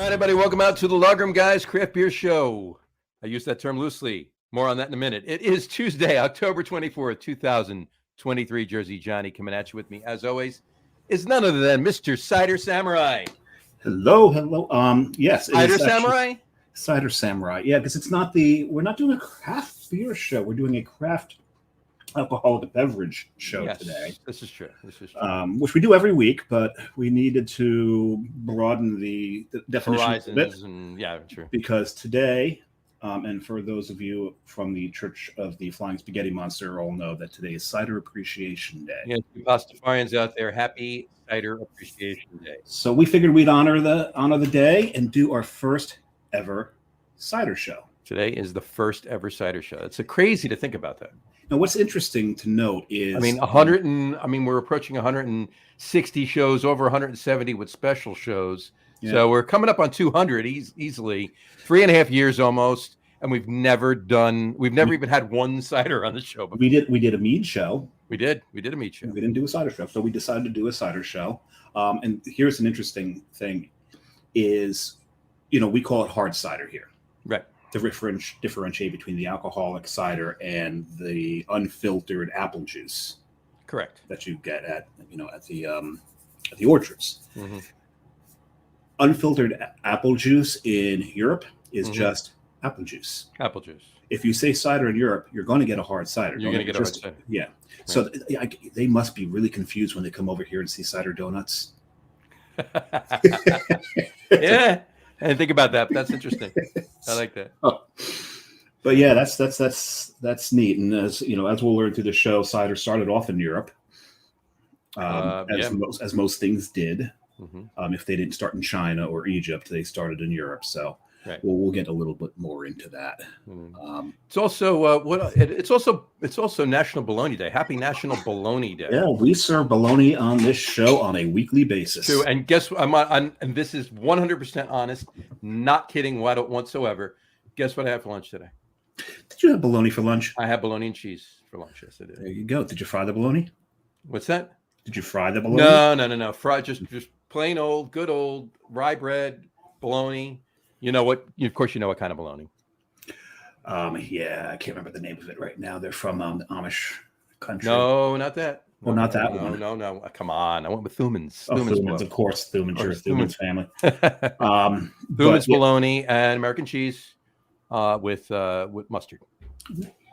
right, everybody, welcome out to the Lugrum Guys Craft Beer Show. I use that term loosely. More on that in a minute. It is Tuesday, October 24th, 2023. Jersey Johnny coming at you with me, as always, is none other than Mr. Cider Samurai. Hello. Yes, Cider Samurai? Cider Samurai. Yeah, because we're not doing a craft beer show. We're doing a craft alcoholic beverage show today. This is true. Which we do every week, but we needed to broaden the definition Horizons a bit. And yeah, true. Because today, and for those of you from the Church of the Flying Spaghetti Monster all know that today is Cider Appreciation Day. Yes, you Pastafarians out there, happy Cider Appreciation Day. So we figured we'd honor the day and do our first ever cider show. Today is the first ever cider show. It's crazy to think about that. Now, what's interesting to note is, we're approaching 160 shows, over 170 with special shows. Yeah. So we're coming up on 200 easily, 3.5 years almost, and we've never even had one cider on the show before. We did a mead show. We did a mead show. We didn't do a cider show, so we decided to do a cider show. And here's an interesting thing: is we call it hard cider here, right? To differentiate between the alcoholic cider and the unfiltered apple juice, correct? That you get at the orchards. Mm-hmm. Unfiltered apple juice in Europe is just apple juice. Apple juice. If you say cider in Europe, you're going to get a hard cider. You're going to get a hard cider. Yeah. Right. So they must be really confused when they come over here and see cider donuts. Yeah. And think about that. That's interesting. I like that. Oh. But yeah, that's neat. And as we'll learn through the show, cider started off in Europe, as most things did. Mm-hmm. If they didn't start in China or Egypt, they started in Europe. So right. we'll get a little bit more into that. Mm-hmm. It's also National Bologna Day. Happy National Bologna Day. Yeah, we serve bologna on this show on a weekly basis. True. And guess what? And this is 100% honest, not kidding whatsoever. Guess what I had for lunch today? Did you have bologna for lunch? I had bologna and cheese for lunch. Yes, I did. There you go. Did you fry the bologna? What's that? Did you fry the bologna? No. Fry just plain good old rye bread bologna. You know what? Of course, you know what kind of bologna. Yeah, I can't remember the name of it right now. They're from the Amish country. No, not that. Well, not that one. No. Come on. I went with Thuman's. Thuman's, of course. Thuman's family. Thuman's bologna and American cheese with mustard.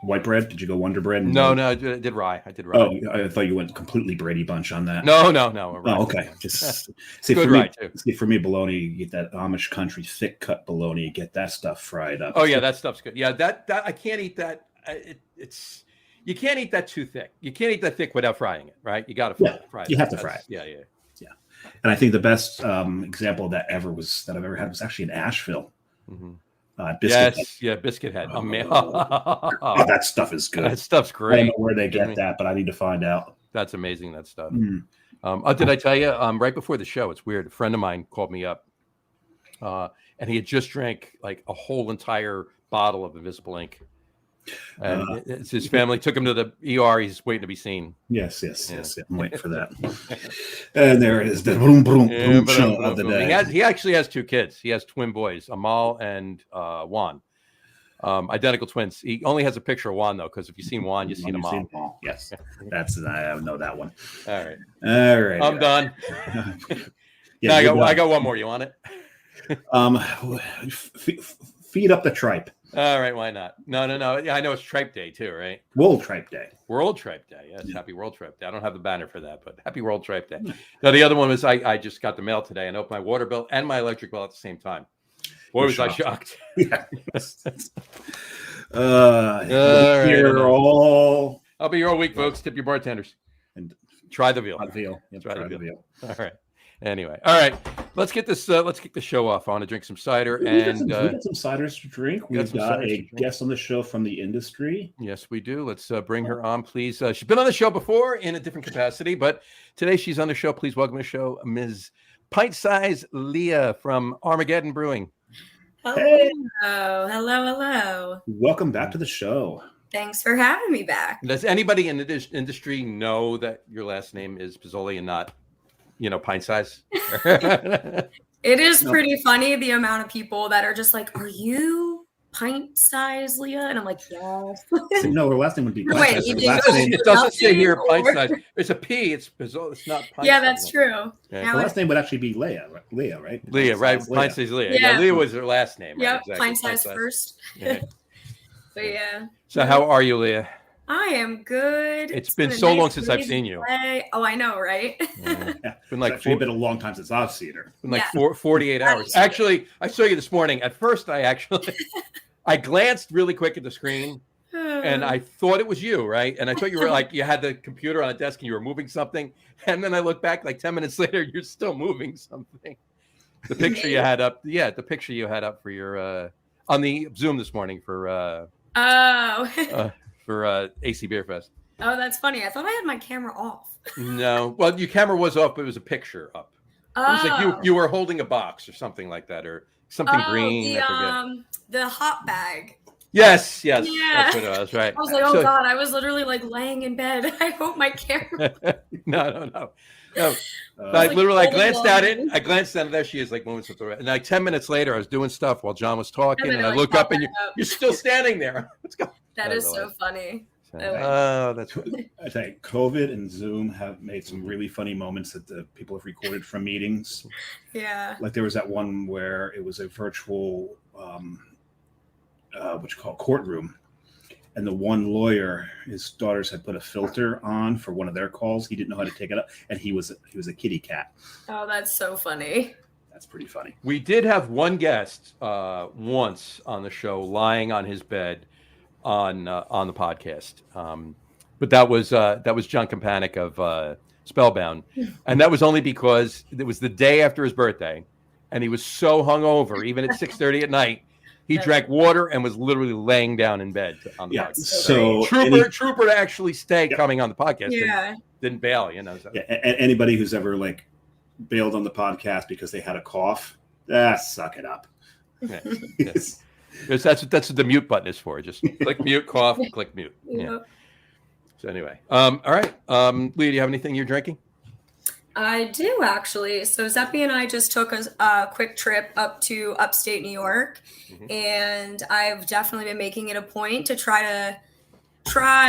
White bread? Did you go Wonder Bread? No, I did rye. Oh, I thought you went completely Brady Bunch on that. No. Oh, okay. Just see, good rye too. See, for me, bologna, you get that Amish country thick cut bologna. You get that stuff fried up. Oh yeah, that stuff's good. Yeah, that I can't eat that. You can't eat that too thick. You can't eat that thick without frying it, right? You got to fry it. You have to fry it. Yeah. And I think the best example of that I've ever had was actually in Asheville. Mm-hmm. Biscuit Head. Oh, man. That stuff is good. That stuff's great. I don't know where they get that, but I need to find out. That's amazing, that stuff. Did I tell you, right before the show, it's weird, a friend of mine called me up, and he had just drank like a whole entire bottle of Invisible Ink. And it's his family took him to the ER. He's waiting to be seen. Yes. I'm waiting for that. And there it is, the boom show of the day. He actually has 2 kids. He has twin boys, Amal and Juan, identical twins. He only has a picture of Juan though, because if you've seen Juan, you've seen Amal. Yes, I know that one. All right. I'm done. I got one more. You want it? Feed up the tripe. All right, why not? No. Yeah, I know it's Tripe Day too, right? World Tripe Day. World Tripe Day. Yes, Happy World Tripe Day. I don't have the banner for that, but Happy World Tripe Day. Now, the other one was I just got the mail today and opened my water bill and my electric bill at the same time. Boy, was I shocked. Yeah. I'll be here all week, folks. Tip your bartenders. And try the veal. Try the veal. All right. Anyway, all right. Let's get this. Let's kick the show off. I want to drink some cider we got some ciders to drink. We've got a guest on the show from the industry. Yes, we do. Let's bring her on, please. She's been on the show before in a different capacity, but today she's on the show. Please welcome to the show, Ms. Pint Size Leah from Armageddon Brewing. Hello. Welcome back to the show. Thanks for having me back. Does anybody in the industry know that your last name is Pizoli and not, pint size? It is No. pretty funny the amount of people that are just like, "Are you pint size, Leah?" And I'm like, "Yes." No, her last name would be Wait, pint size. you Her didn't last go name, It doesn't say here nothing, pint or- size. It's a P. It's not pint Yeah, size. that's true. Yeah. Now her it- last name would actually be Leah. Leah, right? Leah, Pint right? size Pint size Leah. Yeah. Yeah, Leah was her last name. Yep, Right? Exactly. pint size first. Yeah. But yeah. So how are you, Leah? I am good. It's been a so long nice since I've breezy seen you. day. Oh, I know, right? Yeah. Yeah. It's been like It's actually been a long time since I've seen her. been like Yeah. 48 That hours. is true. Actually, I saw you this morning. At first, I glanced really quick at the screen, and I thought it was you, right? And I thought you were like, you had the computer on the desk and you were moving something. And then I looked back like 10 minutes later, you're still moving something. The picture you had up, the picture you had up for your on the Zoom this morning for AC Beer Fest. Oh, that's funny. I thought I had my camera off. No, well, your camera was up, but it was a picture up. It was like you were holding a box or something like that, or something green. The hot bag. Yes, Yeah. that's what it was, right? I was like, oh God, I was literally like laying in bed. I hope my camera. No. like, I glanced at it. holding I glanced at it. There she is, like moving something. And like 10 minutes later, I was doing stuff while John was talking, then and it, I like, look up, popped and back up. you're still standing there. What's going? That is so funny. Oh, that's funny. I tell you, COVID and Zoom have made some really funny moments that the people have recorded from meetings. Yeah. Like there was that one where it was a virtual, what you call courtroom, and the one lawyer, his daughters had put a filter on for one of their calls. He didn't know how to take it up, and he was a kitty cat. Oh, that's so funny. That's pretty funny. We did have one guest once on the show lying on his bed on the podcast, but that was John Kampanik of Spellbound, and that was only because it was the day after his birthday, and he was so hungover, even at 6:30 at night, he drank water and was literally laying down in bed on the podcast. So Trooper to actually stay coming on the podcast. Yeah. Didn't bail, you know. So. Yeah, anybody who's ever like bailed on the podcast because they had a cough, suck it up. Yeah. That's what the mute button is for. Just click mute, cough, click mute. Yeah. So anyway, all right. Leah, do you have anything you're drinking? I do actually. So Zeppy and I just took a quick trip up to upstate New York, and I've definitely been making it a point to try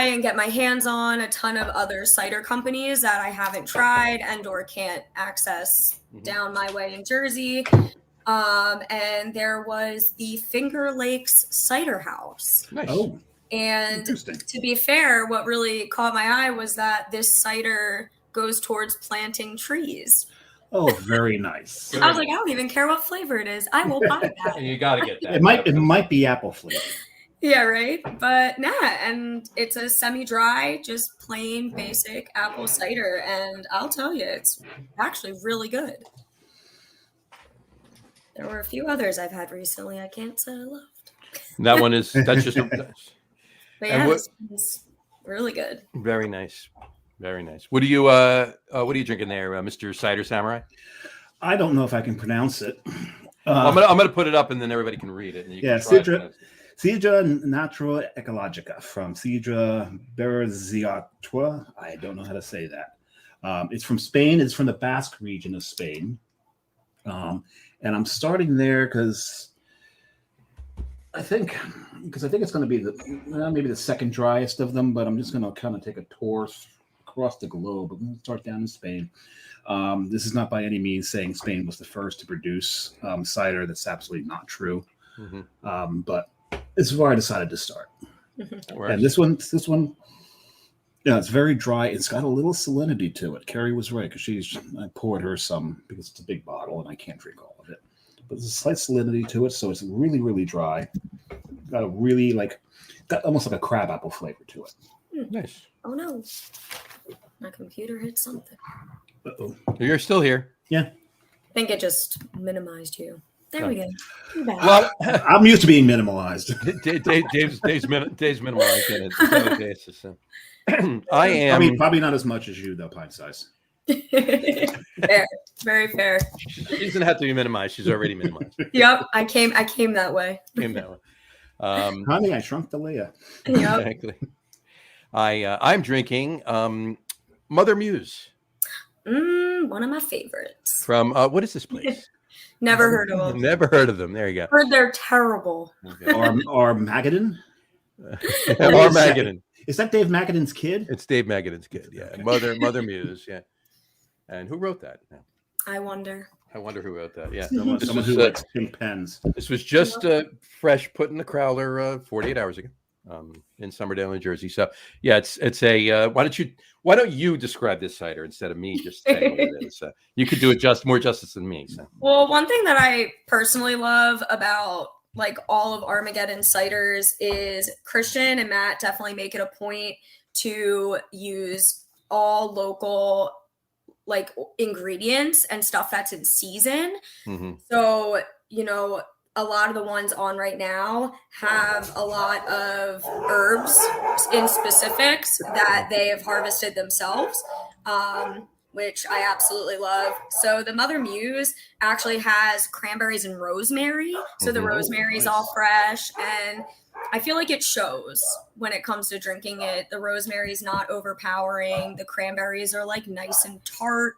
and get my hands on a ton of other cider companies that I haven't tried and or can't access down my way in Jersey. And there was the Finger Lakes Cider House. Nice. Oh, and interesting. To be fair, what really caught my eye was that this cider goes towards planting trees. Oh, very nice. I was like, I don't even care what flavor it is. I will buy that. You got to get that. It might be apple flavor. Yeah, right. But nah, and it's a semi-dry, just plain basic apple cider, and I'll tell you, it's actually really good. There were a few others I've had recently. I can't say I loved. That's just But yeah, this one's really good. very nice. Very nice. What are you drinking there, Mr. Cider Samurai? I don't know if I can pronounce it. I'm gonna put it up and then everybody can read it. And you can try it. Cidra Natural Ecologica from Cidra Berziatua. I don't know how to say that. It's from Spain. It's from the Basque region of Spain. And I'm starting there because I think it's going to be maybe the second driest of them, but I'm just going to kind of take a tour across the globe. I'm going to start down in Spain. This is not by any means saying Spain was the first to produce cider. That's absolutely not true. But this is where I decided to start. And this one, yeah, it's very dry. It's got a little salinity to it. Carrie was right because I poured her some because it's a big bottle and I can't drink all of it. But there's a slight salinity to it, so it's really, really dry. Got a really got almost like a crab apple flavor to it. Nice. Oh no, my computer hit something. Uh-oh. You're still here. Yeah. I think it just minimized you. There we go. You're back. Well, I'm used to being minimalized. Dave's minimalized in it. I am probably not as much as you though, pint size. Fair, very fair. She doesn't have to be minimized. She's already minimized. Yep, I came that way. Came that way. Honey, I shrunk the Leah. Yep. Exactly. I'm drinking Mother Muse One of my favorites. from what is this place? Never heard of them. Never heard of them. There you go. Heard they're terrible. Okay. Armageddon? Armageddon. Is that Dave Magadan's kid? It's Dave Magadan's kid. Yeah, Okay. Mother Muse. Yeah, and who wrote that? Yeah. I wonder who wrote that. Yeah, Someone who likes pink pens. This was just fresh put in the crowler 48 hours ago in Somerdale, New Jersey. So yeah, it's a. Why don't you describe this cider instead of me just saying what it is? You could do it more justice than me. So. Well, one thing that I personally love about like all of Armageddon ciders is Christian and Matt definitely make it a point to use all local like ingredients and stuff that's in season. Mm-hmm. So, a lot of the ones on right now have a lot of herbs in specifics that they have harvested themselves, which I absolutely love. So the Mother Muse actually has cranberries and rosemary. So the rosemary is all fresh, and I feel like it shows when it comes to drinking it. The rosemary is not overpowering. The cranberries are like nice and tart,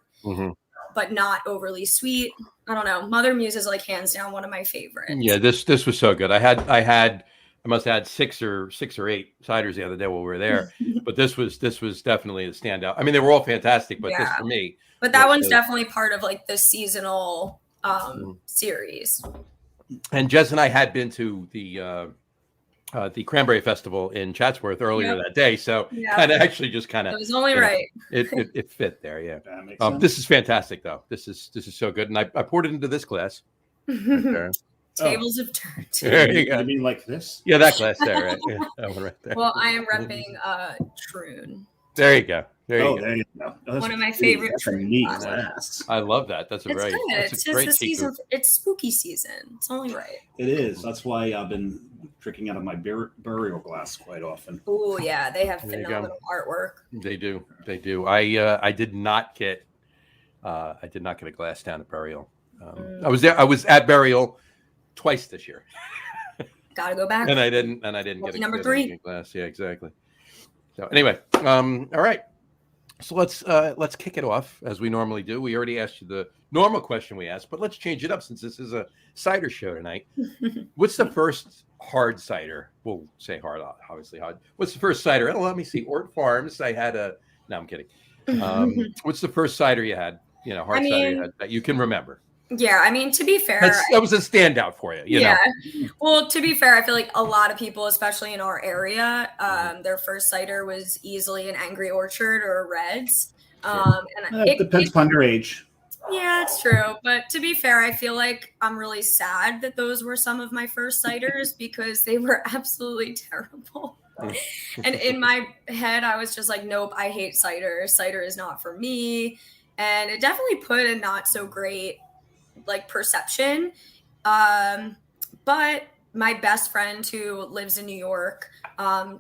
but not overly sweet. I don't know. Mother Muse is like hands down one of my favorites. Yeah, this was so good. I must have had six or eight ciders the other day while we were there, but this was definitely a standout. I mean, they were all fantastic, but this for me. But that one's definitely part of like the seasonal series. And Jess and I had been to the Cranberry Festival in Chatsworth earlier that day, so kind of actually just kind of it was only right. It fit there, yeah. That makes sense. This is fantastic, though. This is so good, and I poured it into this glass. Right Tables have turned. There you go. You mean like this? Yeah, that glass there, right? Yeah, that one right there. Well, I am repping Troon. There you go. There you go. One of my favorite. That's a neat glass. I love that. That's a it's great. Good. That's a great the season. It's spooky season. It's only right. It is. That's why I've been drinking out of my burial glass quite often. Oh yeah, they have phenomenal artwork. They do. I did not get a glass down at burial. I was there. I was at burial twice this year. Gotta go back. And I didn't get a number 3 glass. Yeah, exactly. So anyway, all right. So let's kick it off as we normally do. We already asked you the normal question we asked, but let's change it up since this is a cider show tonight. What's the first hard cider? We'll say hard, obviously hard. What's the first cider? Oh, let me see. Ort Farms. I had a. No, I'm kidding. What's the first cider you had? Cider you had that you can remember. Yeah, I mean, to be fair, that was a standout for you. You know? Well, to be fair, I feel like a lot of people, especially in our area, their first cider was easily an Angry Orchard or a Reds. It depends upon your age. Yeah, it's true. But to be fair, I feel like I'm really sad that those were some of my first ciders because they were absolutely terrible. And in my head, I was just like, nope, I hate cider. Cider is not for me. And it definitely put a not so great perception. But my best friend who lives in New York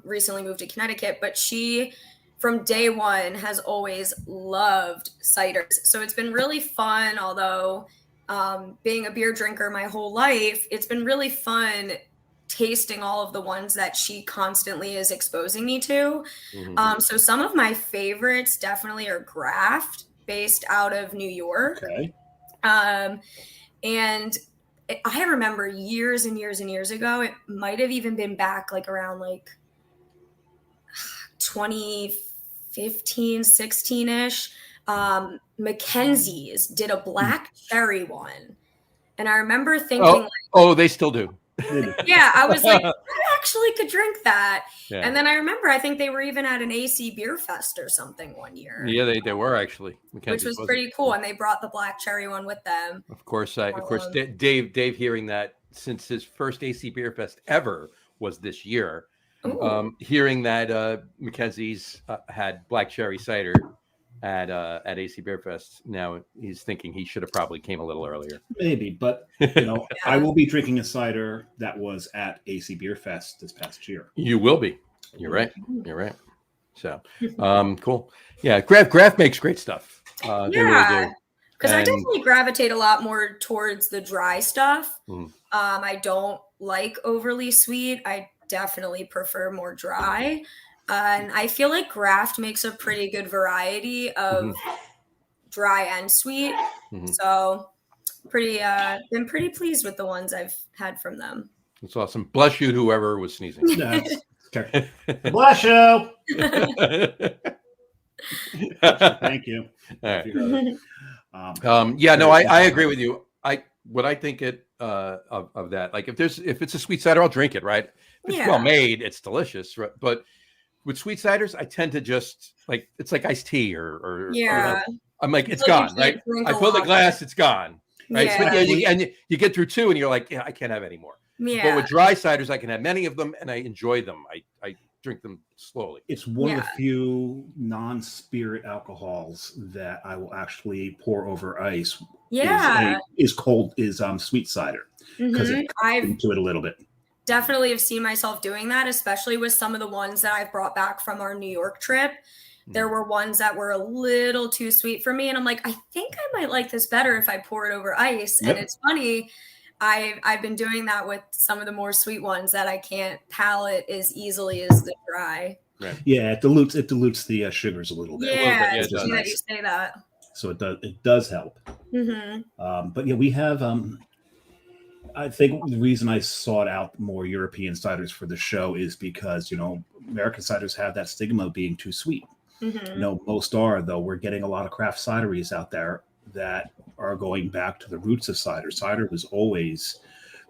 recently moved to Connecticut, but she from day one has always loved ciders. So it's been really fun, although being a beer drinker my whole life, it's been really fun tasting all of the ones that she constantly is exposing me to. So some of my favorites definitely are Graft, based out of New York. Okay. And I remember years and years and years ago, it might have even been back around 2015, 16-ish. Mackenzie's did a black cherry one. And I remember thinking they still do. Yeah, I was like, I actually could drink that. Yeah. And then I remember, I think they were even at an AC Beer Fest or something one year. Yeah, they were actually. Which was pretty cool. And they brought the black cherry one with them. Of course, Dave hearing that since his first AC Beer Fest ever was this year, hearing that Mackenzie's had black cherry cider at AC Beer Fest. Now he's thinking he should have probably came a little earlier. Maybe, but I will be drinking a cider that was at AC Beer Fest this past year. You will be. You're right. So, cool. Yeah, Graft makes great stuff. They really do. Because I definitely gravitate a lot more towards the dry stuff. I don't like overly sweet. I definitely prefer more dry. And I feel like Graft makes a pretty good variety of dry and sweet. So been pretty pleased with the ones I've had from them. That's awesome. Bless you, whoever was sneezing. That's okay. Bless you. Thank you. All right. Yeah, No, I agree with you. I think of that, like if it's a sweet cider, I'll drink it, right? If it's well made, it's delicious, right? But with sweet ciders, I tend to just like, it's like iced tea or I'm like, it's gone, right? I pull the glass, it's gone. Right. Yeah. So, you get through two and you're like, I can't have any more. Yeah. But with dry ciders, I can have many of them and I enjoy them. I drink them slowly. It's one of the few non-spirit alcohols that I will actually pour over ice. Is sweet cider because it cuts into it a little bit. Definitely have seen myself doing that, especially with some of the ones that I've brought back from our New York trip. There were ones that were a little too sweet for me. And I'm like, I think I might like this better if I pour it over ice. Yep. And it's funny. I've been doing that with some of the more sweet ones that I can't palate as easily as the dry. Right. Yeah, it dilutes the sugars a little bit. Yeah, it's funny that you say that. So it does help. Mm-hmm. But yeah, we have. I think the reason I sought out more European ciders for the show is because American ciders have that stigma of being too sweet. Mm-hmm. Most are, though. We're getting a lot of craft cideries out there that are going back to the roots of cider. Cider was always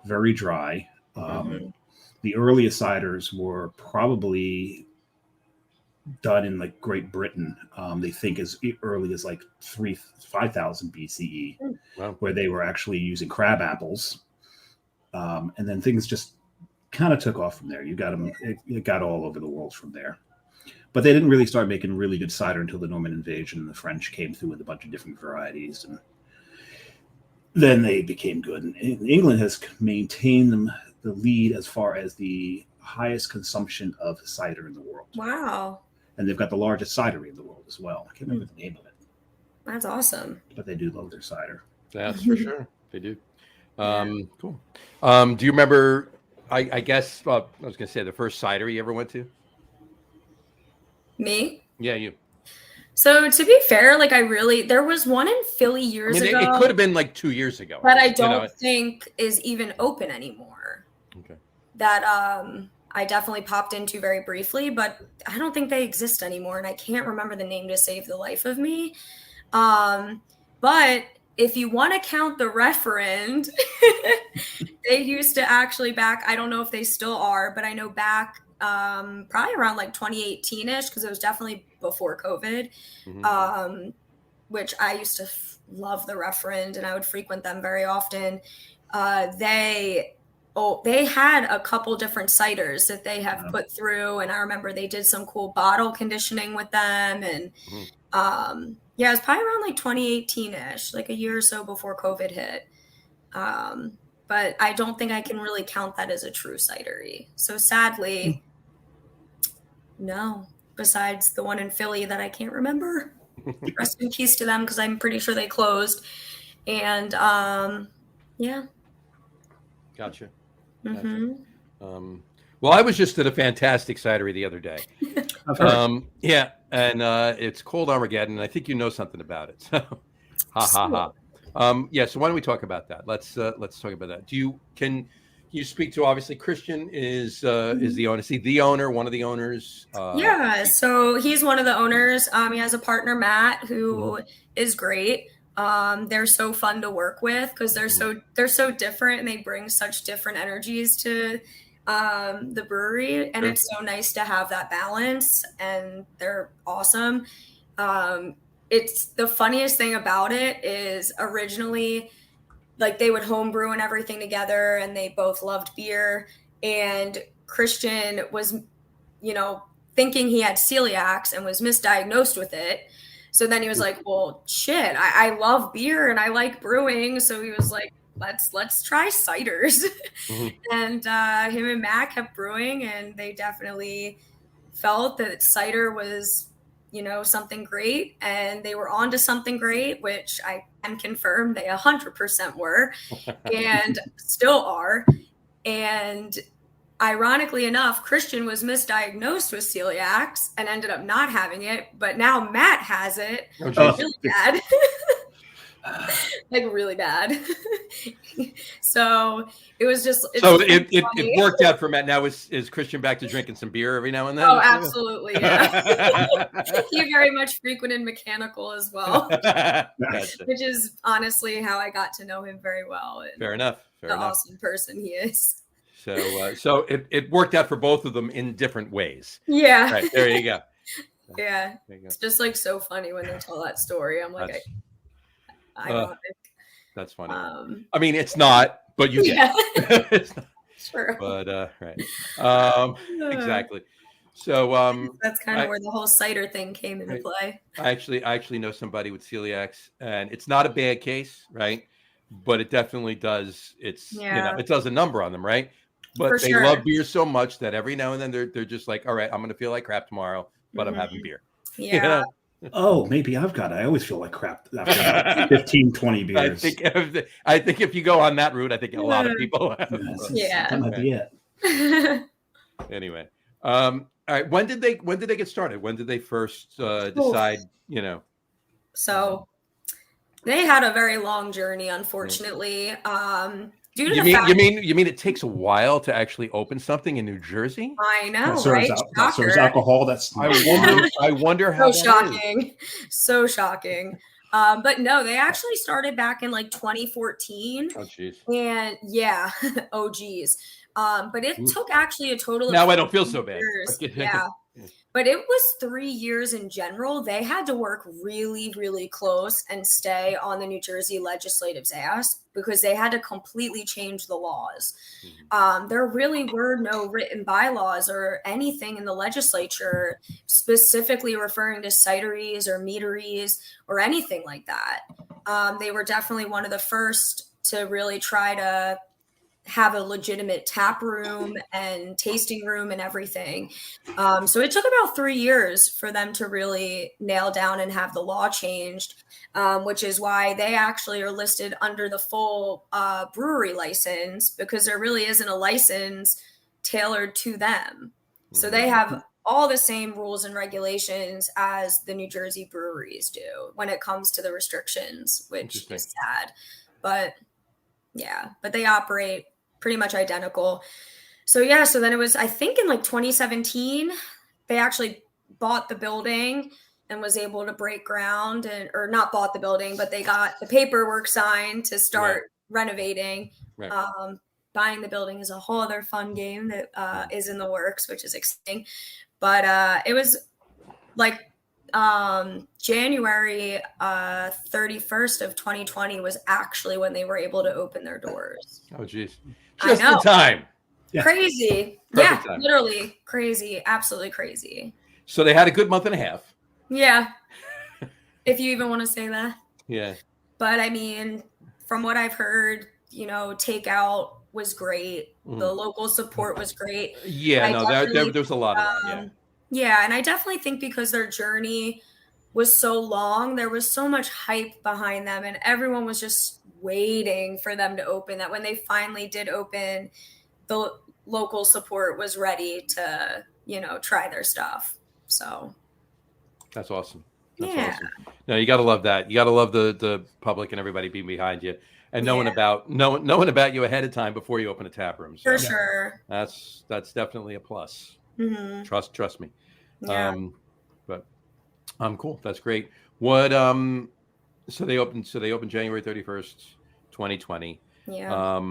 very dry. The earliest ciders were probably done in like Great Britain. They think as early as like 5,000 BCE, where they were actually using crab apples. And then things just kind of took off from there. You got them, it got all over the world from there. But they didn't really start making really good cider until the Norman invasion. The French came through with a bunch of different varieties, and then they became good. And England has maintained the lead as far as the highest consumption of cider in the world. Wow. And they've got the largest cidery in the world as well. I can't remember the name of it. That's awesome. But they do love their cider. That's for sure. They do. Cool. Do you remember, I guess, I was going to say the first cider you ever went to? Me? Yeah, you. So to be fair, there was one in Philly years ago. It could have been like 2 years ago. But I don't think is even open anymore. Okay. That I definitely popped into very briefly, but I don't think they exist anymore. And I can't remember the name to save the life of me. But if you want to count the referend, they used to actually back, I don't know if they still are, but I know back probably around like 2018-ish, because it was definitely before COVID, which I used to love the referend and I would frequent them very often. They had a couple different ciders that they have put through, and I remember they did some cool bottle conditioning with them, and it was probably around like 2018-ish, like a year or so before COVID hit. But I don't think I can really count that as a true cidery. So sadly, no, besides the one in Philly that I can't remember. Rest in peace to them, because I'm pretty sure they closed. And Gotcha. Well, I was just at a fantastic cidery the other day. And it's called Armageddon, and I think you know something about it. So, ha. So why don't we talk about that? Let's talk about that. Can you speak to, obviously Christian is the owner. Is he the owner, one of the owners? So he's one of the owners. He has a partner, Matt, who is great. They're so fun to work with because they're so different, and they bring such different energies to the brewery, and it's so nice to have that balance, and they're awesome. It's the funniest thing about it is originally, like, they would homebrew and everything together, and they both loved beer, and Christian was, thinking he had celiacs and was misdiagnosed with it. So then he was like, well, shit, I love beer and I like brewing. So he was like, let's try ciders. And him and Matt kept brewing, and they definitely felt that cider was, something great, and they were on to something great, which I can confirm they 100% were and still are. And ironically enough, Christian was misdiagnosed with celiacs and ended up not having it, but now Matt has it. Really bad. like really bad. So it was just. So it worked out for Matt. Now is Christian back to drinking some beer every now and then? Oh, absolutely, yeah. He very much frequented mechanical as well, Gotcha. which is honestly how I got to know him very well. And Fair enough. the awesome person he is. So it worked out for both of them in different ways. Yeah. Right, there you go. Yeah. There you go. It's just like so funny when they tell that story. I'm like, I that's funny. I mean, it's not, but you get it. It's not, sure. But right. Exactly. So that's kind of where the whole cider thing came into play. I actually know somebody with celiacs, and it's not a bad case, right? But it definitely does. It's it does a number on them, right? But they love beer so much that every now and then they're just like, all right, I'm going to feel like crap tomorrow, but I'm having beer. Yeah. Oh, maybe I've got it. I always feel like crap after 15, 20 beers. I think if you go on that route, I think a lot of people have. That might be it. Anyway. All right. When did they get started? When did they first decide, So they had a very long journey, unfortunately. Due to you mean it takes a while to actually open something in New Jersey? I know, that serves alcohol. That's I wonder how shocking. So shocking. But no, they actually started back in like 2014. Oh geez. And yeah, oh geez. But it took actually a total of now I don't feel so bad. Yeah. But it was 3 years in general. They had to work really, really close and stay on the New Jersey legislative's ass because they had to completely change the laws. There really were no written bylaws or anything in the legislature specifically referring to cideries or meaderies or anything like that. They were definitely one of the first to really try to have a legitimate tap room and tasting room and everything. So it took about 3 years for them to really nail down and have the law changed, which is why they actually are listed under the full brewery license because there really isn't a license tailored to them. So they have all the same rules and regulations as the New Jersey breweries do when it comes to the restrictions, which is sad. But yeah, but they operate pretty much identical. So yeah, so then it was, I think in like 2017, they actually bought the building and was able to break ground or not bought the building, but they got the paperwork signed to start renovating. Right. Buying the building is a whole other fun game that is in the works, which is exciting. But it was like January 31st of 2020 was actually when they were able to open their doors. Oh geez. Just in time. Yeah. Crazy. Perfect time. Literally crazy. Absolutely crazy. So they had a good month and a half. Yeah. If you even want to say that. Yeah. But I mean, from what I've heard, takeout was great. The local support was great. Yeah, there's a lot of that. Yeah, and I definitely think because their journey was so long, there was so much hype behind them, and everyone was just waiting for them to open, that when they finally did open, the local support was ready to, try their stuff. So that's awesome. That's awesome. No, you got to love that. You got to love the public and everybody being behind you and knowing about you ahead of time before you open a tap room. So for sure. That's definitely a plus. Mm-hmm. Trust me. Yeah. But cool. That's great. What so they opened January 31st, 2020. Yeah.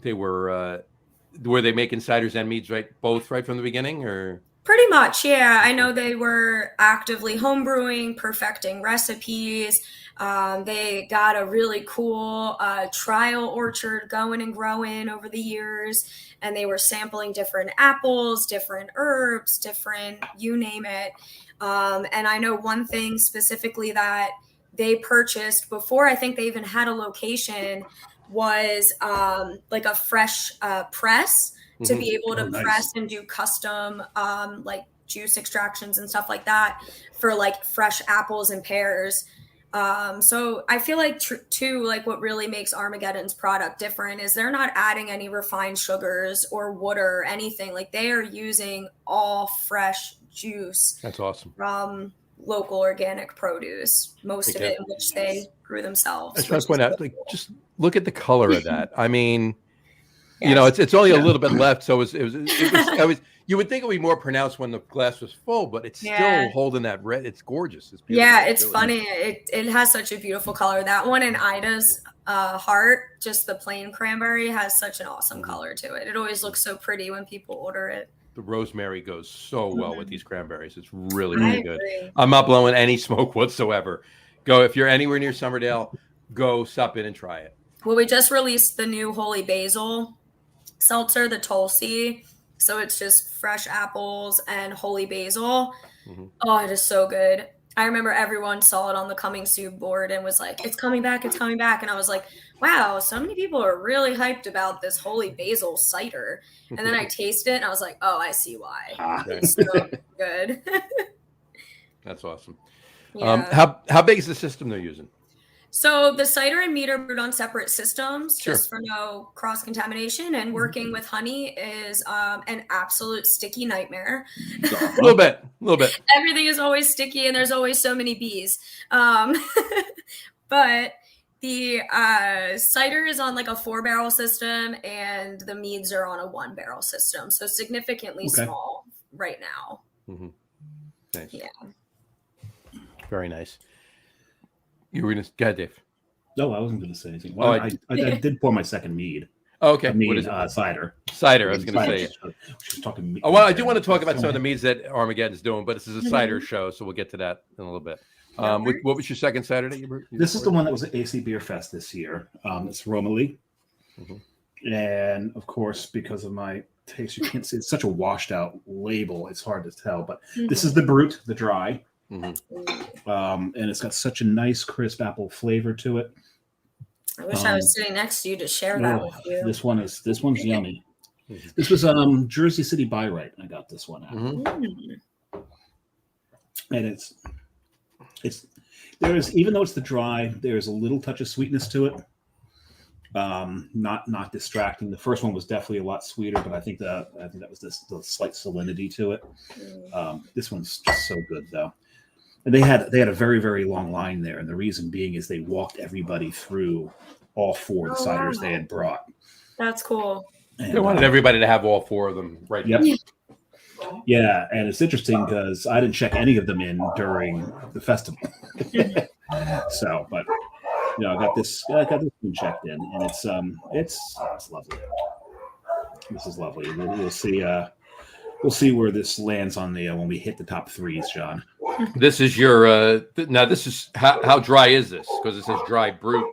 They were they making ciders and meads right from the beginning, or pretty much, yeah. I know they were actively homebrewing, perfecting recipes. They got a really cool trial orchard going and growing over the years, and they were sampling different apples, different herbs, different, you name it. And I know one thing specifically that they purchased before I think they even had a location was like a fresh press to be able to press and do custom like juice extractions and stuff like that for like fresh apples and pears. So I feel like too, like what really makes Armageddon's product different is they're not adding any refined sugars or water or anything. Like they are using all fresh juice. That's awesome. From local organic produce, most of Okay. it in which they grew themselves. I just want to point out, like, just look at the color of that. I mean, you Yes. know, it's only a little bit left, so you would think it would be more pronounced when the glass was full, but it's still holding that red. It's gorgeous. It's beautiful. Yeah, it's really funny. It has such a beautiful color. That one in Ida's heart, just the plain cranberry, has such an awesome color to it. It always looks so pretty when people order it. The rosemary goes so well with these cranberries. It's really, I really good. agree. I'm not blowing any smoke whatsoever. Go, if you're anywhere near Somerdale, go stop in and try it. Well, we just released the new holy basil seltzer, the Tulsi. So it's just fresh apples and holy basil. Oh, it is so good. I remember everyone saw it on the coming soon board and was like, it's coming back, it's coming back. And I was like, wow, so many people are really hyped about this holy basil cider. And then I tasted it and I was like, oh, I see why. It's so good. That's awesome. Yeah. How big is the system they're using? So the cider and mead are brewed on separate systems, Sure. just for no cross-contamination. And working with honey is an absolute sticky nightmare. A little bit. Everything is always sticky, and there's always so many bees. But the cider is on like a 4-barrel system, and the meads are on a 1-barrel system. So significantly small right now. Nice. Yeah. Very nice. You were going to go ahead, Dave. No, I wasn't going to say anything. Well, I did pour my second mead. Oh, okay. Mead, what is it? cider. Cider, I was going to say. She's talking mead. Oh, well, I do want to talk about some of the meads that Armageddon's doing, but this is a cider show, so we'll get to that in a little bit. What was your second cider that you brewed? This is the one that was at AC Beer Fest this year. It's Romilly. And, of course, because of my taste, you can't see. It's such a washed-out label. It's hard to tell. But this is the Brut, the dry. And it's got such a nice crisp apple flavor to it. I wish I was sitting next to you to share that with you. This one's yummy. This was Jersey City Buy Right. I got this one out. And it's even though it's the dry, there's a little touch of sweetness to it. Not distracting. The first one was definitely a lot sweeter, but I think that was the slight salinity to it. This one's just so good though. And they had a very, very long line there, and the reason being is they walked everybody through all 4 of the ciders they had brought. That's cool. And, They wanted everybody to have all 4 of them right now. Yeah, and it's interesting because I didn't check any of them in during the festival. So, but I got this one checked in, and it's lovely. This is lovely. We'll see. We'll see where this lands on the when we hit the top 3s, John. This is your now. This is how dry is this? Because it says dry brute.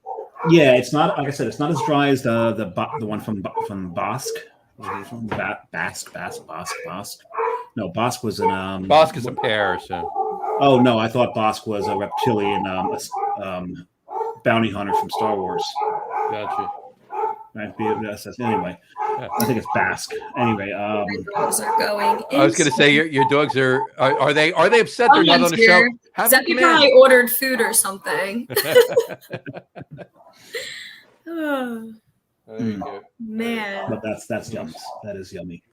Yeah, it's not, like I said, it's not as dry as the one from Bosque. From Bosque. No, Bosque was an Bosque is a pear. So. Oh no, I thought Bosque was a reptilian bounty hunter from Star Wars. Gotcha. Might be anyway. I think it's Basque. Anyway, My dogs are going. I was going to say your dogs are they upset they're not on the show? Zeppi probably ordered food or something. Oh, man, but that's yummy. That is yummy.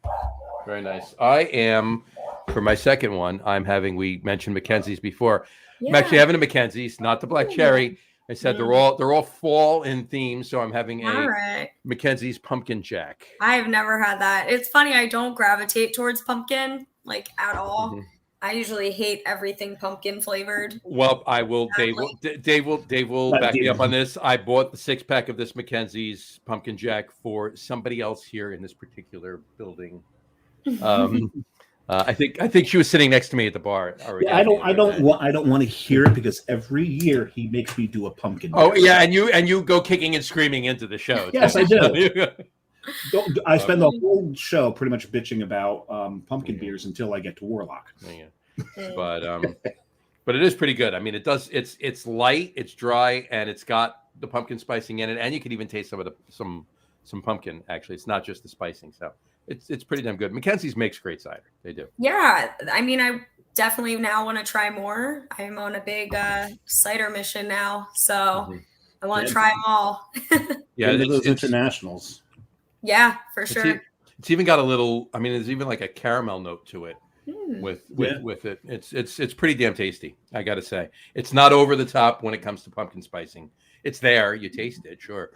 Very nice. I am for my second one. We mentioned Mackenzie's before. Yeah. I'm actually having a Mackenzie's, not the black cherry. I said they're all fall in theme, so I'm having a Mackenzie's Pumpkin Jack. I've never had that. It's funny, I don't gravitate towards pumpkin like at all. I usually hate everything pumpkin flavored. Well, I will. Dave will back me up on this. I bought the 6-pack of this Mackenzie's Pumpkin Jack for somebody else here in this particular building. I think she was sitting next to me at the bar. Yeah, I don't want to hear it because every year he makes me do a pumpkin. Oh yeah, and you go kicking and screaming into the show. Yes, I do. I spend the whole show pretty much bitching about pumpkin beers until I get to Warlock. But it is pretty good. I mean, it's light, it's dry, and it's got the pumpkin spicing in it, and you can even taste some of some pumpkin. Actually, it's not just the spicing. So it's pretty damn good. Mackenzie's makes great cider. They do. Yeah, I mean, I definitely now want to try more. I'm on a big cider mission now, so I want to try them all. Yeah, those internationals. Yeah, for sure. It's even got a little. I mean, there's even like a caramel note to it. with it. It's pretty damn tasty. I got to say, it's not over the top when it comes to pumpkin spicing. It's there. You taste it, sure.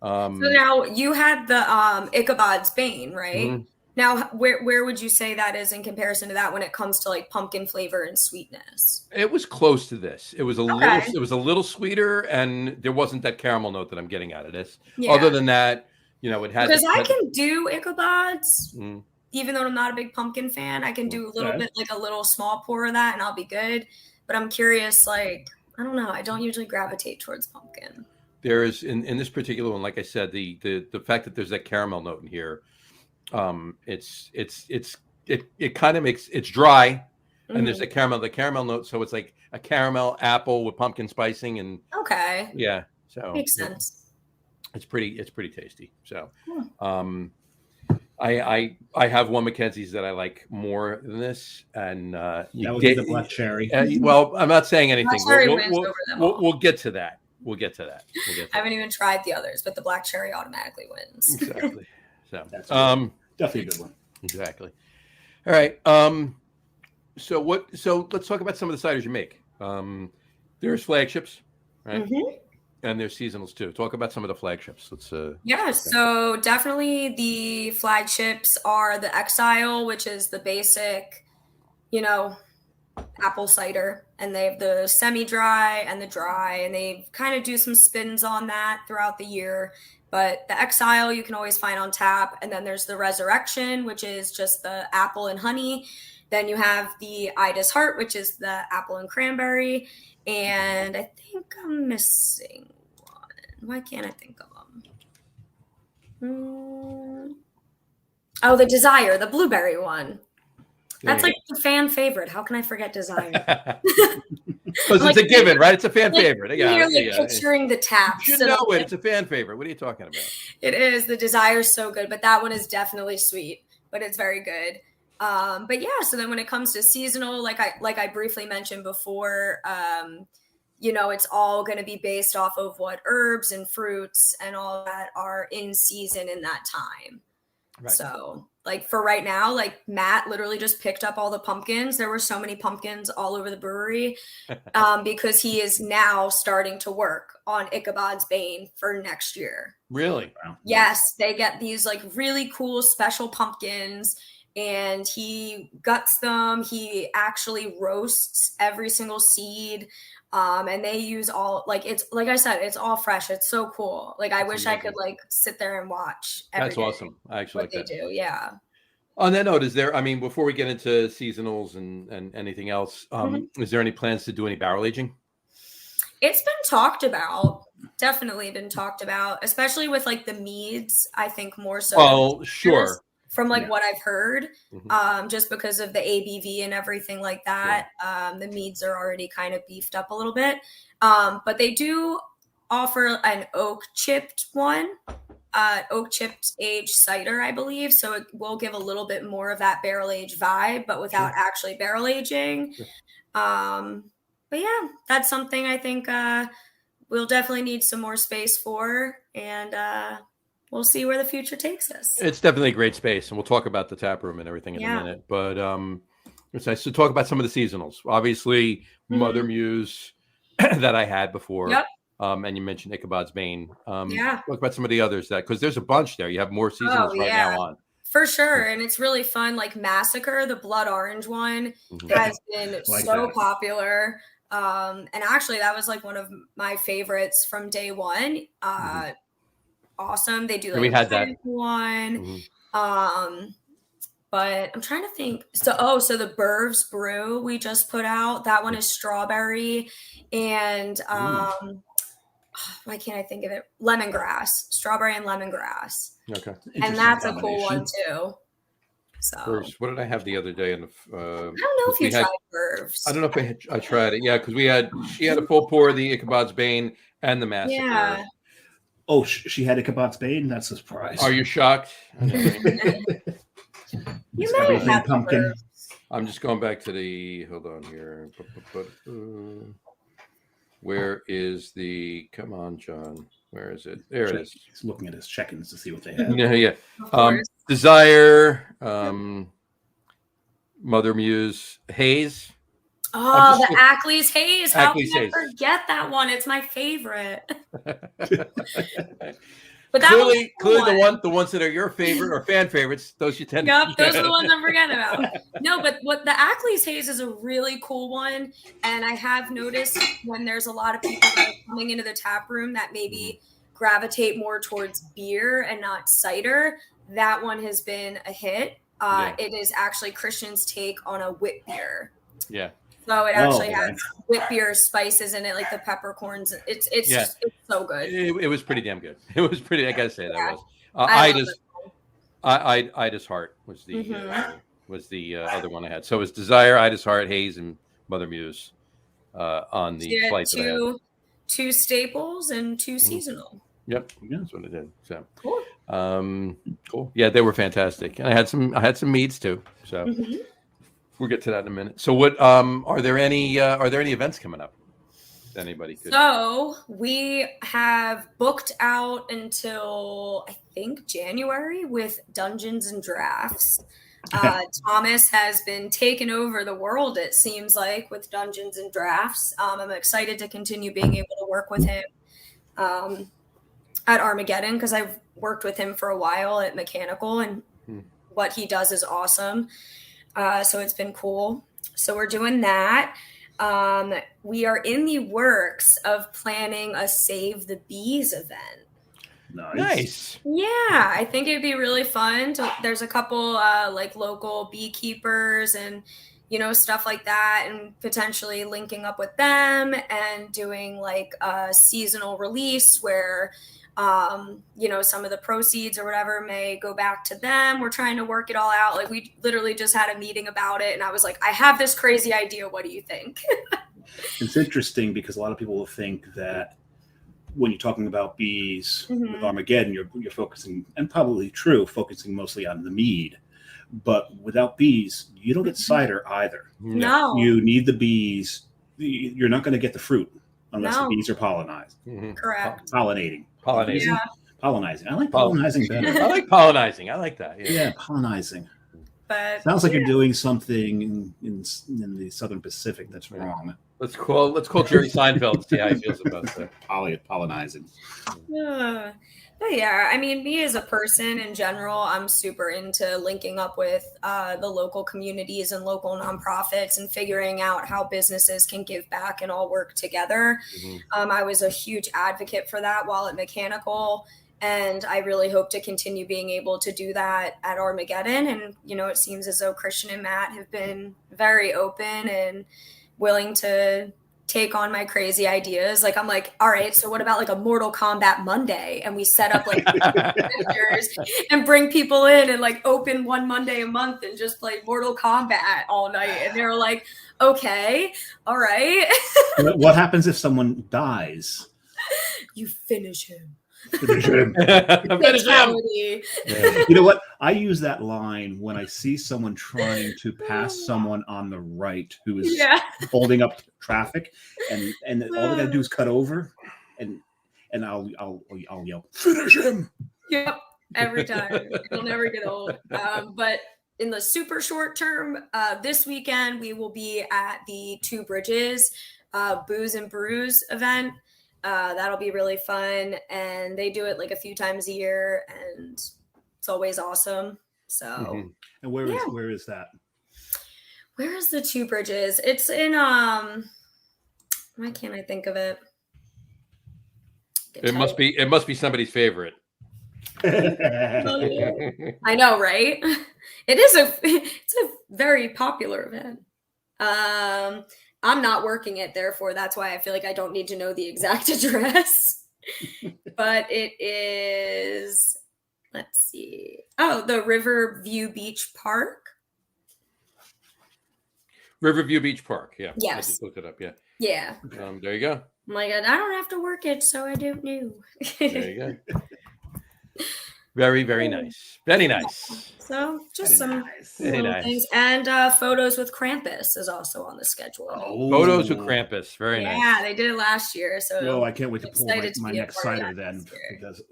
So now you had the Ichabod's Bane, right? Mhm. Now, where would you say that is in comparison to that when it comes to like pumpkin flavor and sweetness? It was close to this. It was a little sweeter, and there wasn't that caramel note that I'm getting out of this. Yeah. Other than that, it had because I can do Ichabod's, Mm. even though I'm not a big pumpkin fan. I can do a little bit, like a little small pour of that, and I'll be good. But I'm curious, like I don't know. I don't usually gravitate towards pumpkin. There is in this particular one, like I said, the fact that there's that caramel note in here, it kind of makes it's dry, and there's the caramel note, so it's like a caramel apple with pumpkin spicing, and yeah, so makes sense. It's pretty tasty. So, I have one Mackenzie's that I like more than this, and that would be the black cherry. Well, I'm not saying anything. We'll get to that. We'll get to that. I haven't even tried the others, but the black cherry automatically wins. Exactly. So that's definitely a good one. Exactly. All right. So let's talk about some of the ciders you make. There's flagships, right? Mm-hmm. And there's seasonals too. Talk about some of the flagships. So definitely the flagships are the Exile, which is the basic, apple cider, and they have the semi-dry and the dry, and they kind of do some spins on that throughout the year. But the Exile you can always find on tap, and then there's the Resurrection, which is just the apple and honey. Then you have the Ida's Heart, which is the apple and cranberry, and I think I'm missing one. Why can't I think of them? Oh, the Desire, the blueberry one. That's like the fan favorite. How can I forget Desire? Because it's a given, right? It's a fan favorite. You're picturing the taps. You know it. It's a fan favorite. What are you talking about? It is. The Desire is so good, but that one is definitely sweet, but it's very good. But yeah, so then when it comes to seasonal, like I briefly mentioned before, it's all going to be based off of what herbs and fruits and all that are in season in that time. Right. So like for right now, like Matt literally just picked up all the pumpkins. There were so many pumpkins all over the brewery because he is now starting to work on Ichabod's Bane for next year. Really? Wow. Yes, they get these like really cool special pumpkins, and he guts them. He actually roasts every single seed. And they use all, like, it's like I said, it's all fresh. It's so cool. Like, I wish I could like sit there and watch. That's awesome. I actually what like they do. Yeah. On that note, before we get into seasonals and anything else, is there any plans to do any barrel aging? It's been talked about. Definitely been talked about, especially with like the meads. I think more so. Well, sure. From like what I've heard, just because of the ABV and everything like that, the meads are already kind of beefed up a little bit. But they do offer an oak chipped one, oak chipped aged cider, I believe. So it will give a little bit more of that barrel aged vibe, but without actually barrel aging. But yeah, that's something I think we'll definitely need some more space for, and we'll see where the future takes us. It's definitely a great space, and we'll talk about the tap room and everything in a minute. But it's nice to talk about some of the seasonals. Obviously, Mother Muse that I had before. Yep. And you mentioned Ichabod's Bane. Talk about some of the others because there's a bunch there. You have more seasonals now on. For sure. And it's really fun. Like Massacre, the blood orange one, has been popular. And actually, that was like one of my favorites from day one. Awesome. They do like we had that one. But I'm trying to think. So the Burv's Brew we just put out, that one is strawberry and why can't I think of it? Lemongrass, strawberry and lemongrass. Okay. And that's a cool one too. So Burv's, what did I have the other day? I don't know if you tried Burv's. I don't know if I tried it. Yeah, because she had a full pour of the Ichabod's Bane and the Massacre. Yeah. Oh, she had Ichabod's Bane? That's a surprise. Are you shocked? You may have pumpkin. I'm just going back to hold on here. Where is come on, John. Where is it? There it is. He's looking at his check-ins to see what they have. Yeah. Desire, Mother Muse Haze. Oh, the Ackley's Haze. How Ackley's can I Haze. forget that one? It's my favorite. But clearly the ones that are your favorite or fan favorites, those you tend to. Those are the ones I'm forgetting about. No, but what the Ackley's Haze is a really cool one, and I have noticed when there's a lot of people that are coming into the tap room that maybe gravitate more towards beer and not cider. That one has been a hit. It is actually Christian's take on a wit beer. Yeah. So it actually has wit beer spices in it, like the peppercorns. It's so good. It was pretty damn good. It was pretty. I gotta say that was. Ida's Heart was the other one I had. So it was Desire, Ida's Heart, Haze, and Mother Muse on the flight. Two staples and two seasonal. Yep, that's what I did. So cool. Yeah, they were fantastic, and I had some meads too. So. We'll get to that in a minute. So, what are there any events coming up? Anybody could. So we have booked out until I think January with Dungeons and Drafts. Thomas has been taking over the world, it seems like, with Dungeons and Drafts. I'm excited to continue being able to work with him at Armageddon because I've worked with him for a while at Mechanical, and what he does is awesome. So it's been cool. So we're doing that. We are in the works of planning a Save the Bees event. Nice. Yeah, I think it'd be really fun. There's a couple like local beekeepers and stuff like that, and potentially linking up with them and doing like a seasonal release where some of the proceeds or whatever may go back to them. We're trying to work it all out. Like we literally just had a meeting about it, and I was like, I have this crazy idea. What do you think? It's interesting because a lot of people will think that when you're talking about bees with Armageddon, you're focusing, and probably true, focusing mostly on the mead. But without bees, you don't get cider either. No. You need the bees. You're not going to get the fruit unless the bees are pollinized. Correct. Pollinating. Yeah. Pollinizing. I like pollinizing better. I like pollinizing. I like that. Yeah, pollinizing. But sounds like you're doing something in the Southern Pacific that's wrong. Let's call Jerry Seinfeld and see how he feels about that. Pollinizing. But yeah, I mean, me as a person in general, I'm super into linking up with the local communities and local nonprofits and figuring out how businesses can give back and all work together. I was a huge advocate for that while at Mechanical, and I really hope to continue being able to do that at Armageddon. And, it seems as though Christian and Matt have been very open and willing to take on my crazy ideas. Like, I'm like, all right, so what about like a Mortal Kombat Monday? And we set up like pictures and bring people in and like open one Monday a month and just play Mortal Kombat all night. And they were like, okay, all right. What happens if someone dies? You finish him. Finish him. Fatality. Yeah. You know what? I use that line when I see someone trying to pass someone on the right who is holding up traffic, and all they gotta do is cut over, and I'll yell, finish him. Yep, every time. It'll never get old. But in the super short term, this weekend we will be at the Two Bridges Booze and Brews event. That'll be really fun, and they do it like a few times a year, and it's always awesome. So, and where is that? Where is the Two Bridges? It's in why can't I think of it? It must be somebody's favorite. I know, right? It's a very popular event. I'm not working it, therefore that's why I feel like I don't need to know the exact address. But it is, let's see. Oh, the Riverview Beach Park. Riverview Beach Park, yeah. Yes. I just looked it up, yeah. Yeah. There you go. I'm like, I don't have to work it, so I don't know. There you go. Very, very nice. Very nice. So just Very some nice. Very little nice. things. And photos with Krampus is also on the schedule. Oh. Photos with Krampus. Very Yeah, nice. they did it last year. So Oh, I can't wait to pour excited to my be a next part of cider that then, this year. because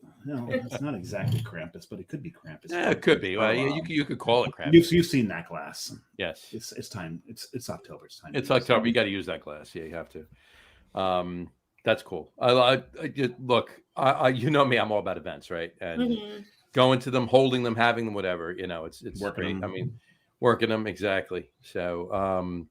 it's not exactly Krampus, but it could be Krampus. Yeah, it could be. Well, yeah, you could call it Krampus. You've seen that glass. Yes. It's time. It's October. It's time. It's October. You got to use that glass. Yeah, you have to. That's cool. I look. You know me. I'm all about events, right? And going to them, holding them, having them, whatever. You know, it's Working great. them. I mean, working them exactly. So,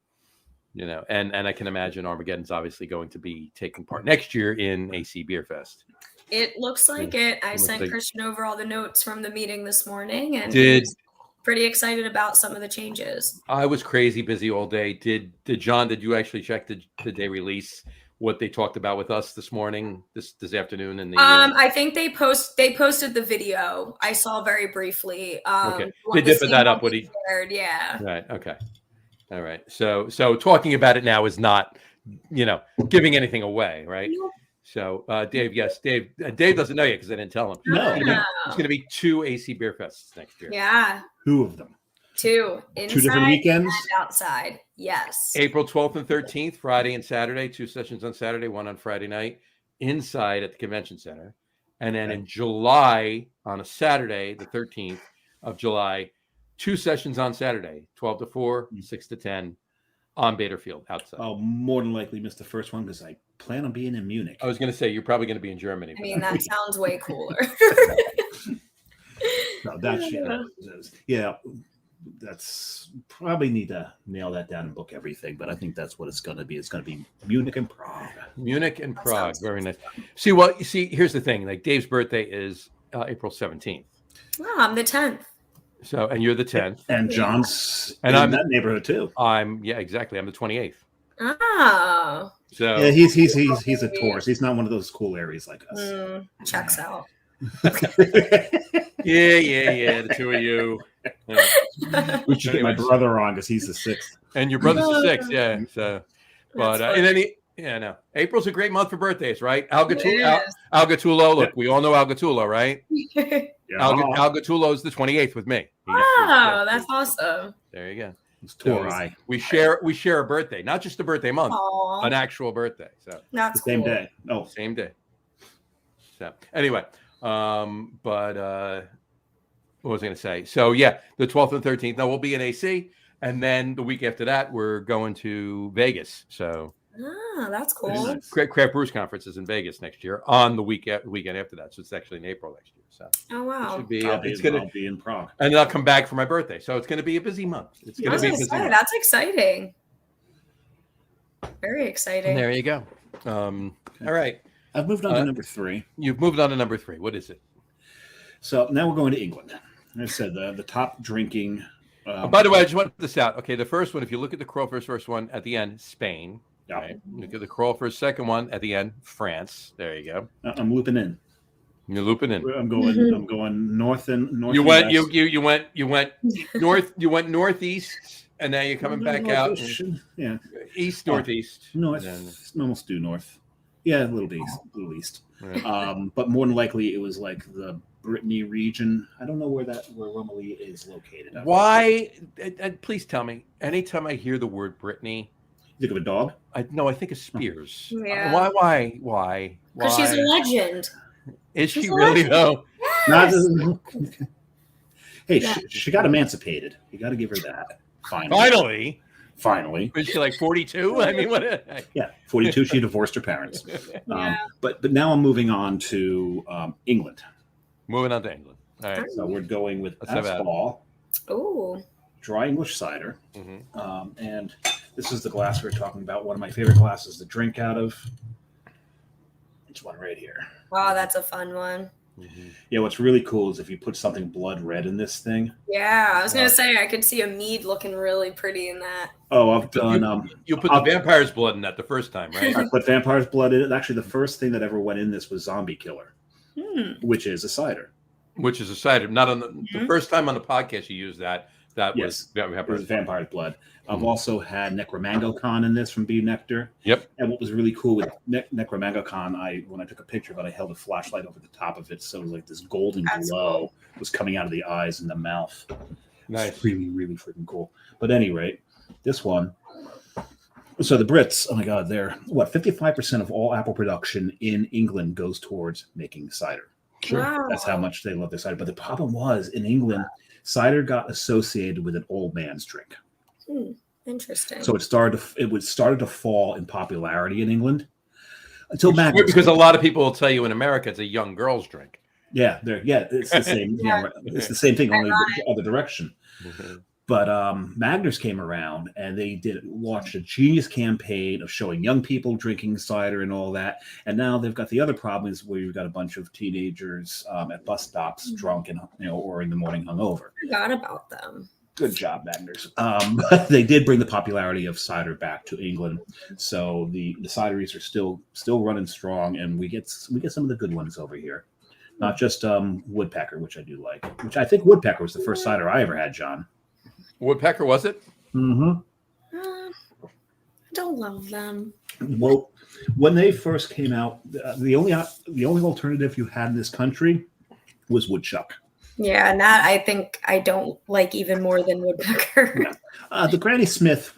you know, and I can imagine Armageddon's obviously going to be taking part next year in AC Beer Fest. It looks like it. I Looks sent like- Christian over all the notes from the meeting this morning, and Did he's pretty excited about some of the changes. I was crazy busy all day. Did John? Did you actually check the day release? What they talked about with us this morning, this afternoon, and the I think they posted the video. I saw very briefly. Okay. what They the did put that up. What he shared, yeah. Right. Okay. All right. So talking about it now is not, you know, giving anything away, right? Nope. So Dave, yes, Dave doesn't know yet because I didn't tell him. No. It's going to be 2 AC Beer Fests next year. Yeah, Two of them. 2 inside 2 different weekends. and outside. Yes. April 12th and 13th, Friday and Saturday, 2 sessions on Saturday, 1 on Friday night, inside at the convention center. And then in July, on a Saturday, the 13th of July, 2 sessions on Saturday, 12 to 4, 6 to 10 on Bader Field outside. I'll more than likely miss the first one because I plan on being in Munich. I was going to say, you're probably going to be in Germany. I mean, that sounds way cooler. No, that's probably need to nail that down and book everything. But I think that's what it's going to be. It's going to be Munich and Prague. Munich and That Prague. sounds Very nice. See, here's the thing. Like Dave's birthday is April 17th. Oh, I'm the 10th. So, and you're the 10th. And John's And in I'm- that neighborhood too. Exactly. I'm the 28th. Oh, So Yeah, he's a tourist. He's not one of those cool areas like us. checks out. yeah, the two of you. Yeah. We should get my Anyways. brother on because he's the 6th. And your brother's the 6th, yeah. So, but That's and then no. April's a great month for birthdays, right? Al It Gattulo. Look, we all know Al Gattulo, right? is. Al Gattulo is the 28th with me. Wow, that's awesome. There you go. It's Torai. We share a birthday, not just a birthday month, Aw, an actual birthday. So The that's same cool. day. Oh, same day. So anyway, but what was I going to say? So yeah, the 12th and 13th. Now we'll be in AC, and then the week after that we're going to Vegas. So Ah, that's cool. Nice. Craft Brews Conference is in Vegas next year on the weekend after that. So it's actually in April next year. So Oh it wow. should be. I'll It's gonna, be in Prague. and then I'll come back for my birthday. So it's going to be a busy month. It's I going was to be a gonna busy say, month. that's exciting. Very exciting. There you go. All right, I've moved on to number 3. you've moved on to number 3. What is it? So now we're going to England. I said the top drinking. By the way, I just want to put this out. Okay, the first one, if you look at the Crawford's first one at the end, Spain. Yeah. Right? Look at the Crawford's second one at the end, France. There you go. I'm looping in. You're looping in. I'm going north and north. You and went west. you went north. You went northeast, and now you're coming back out Yeah, east northeast. north. And Almost due north. Yeah, a little east. right. But more than likely, it was like the Brittany region. I don't know where Romilly is located. Why? Please tell me. Anytime I hear the word Brittany, You think of a dog? I think of Spears. Yeah. Why? Because she's a legend. Is she she's a really legend. though? Not- Yes. Hey, Yeah. she got emancipated. You got to give her that. Finally. Was she like 42? I mean, what? Yeah, 42. She divorced her parents. Yeah. But now I'm moving on to England. Moving on to England. All right. So we're going with Let's have at it. Asphalt, Ooh. dry English cider. Mhm. And this is the glass we were talking about. One of my favorite glasses to drink out of. It's one right here. Wow, that's a fun one. Mhm. Yeah, what's really cool is if you put something blood red in this thing. Yeah, I was gonna say I could see a mead looking really pretty in that. Oh, I've done. You put the vampire's blood in that the first time, right? I put vampire's blood in it. Actually, the first thing that ever went in this was Zombie Killer, which is a cider. Which is a cider. Not on the first time on the podcast you used that. That Yes, was it was Vampire's Blood. I've also had Necromango Con in this from Bee Nectar. Yep. And what was really cool with Necromango Con, when I took a picture of it, I held a flashlight over the top of it, so it was like this golden glow was coming out of the eyes and the mouth. Nice. It's really, really freaking cool. But at any rate, this one. So the Brits, oh my God, they're 55% of all apple production in England goes towards making cider. Sure. Wow. That's how much they love their cider. But the problem was in England, cider got associated with an old man's drink. Interesting. So it started to fall in popularity in England until Magners. Because a lot of people will tell you in America it's a young girl's drink. Yeah, it's the same. It's the same thing, only the other direction. Mm-hmm. But Magners came around and they launched a genius campaign of showing young people drinking cider and all that. And now they've got the other problem is where you've got a bunch of teenagers at bus stops drunk and or in the morning hungover. Forgot about them. Good job, Magners. But they did bring the popularity of cider back to England, so the cideries are still running strong, and we get some of the good ones over here. Not just Woodpecker, which I do like. Which I think Woodpecker was the first cider I ever had, John. Woodpecker, was it? Mm-hmm. I don't love them. Well, when they first came out, the only alternative you had in this country was woodchuck. Yeah, and that I think I don't like even more than Woodpecker. Yeah. The Granny Smith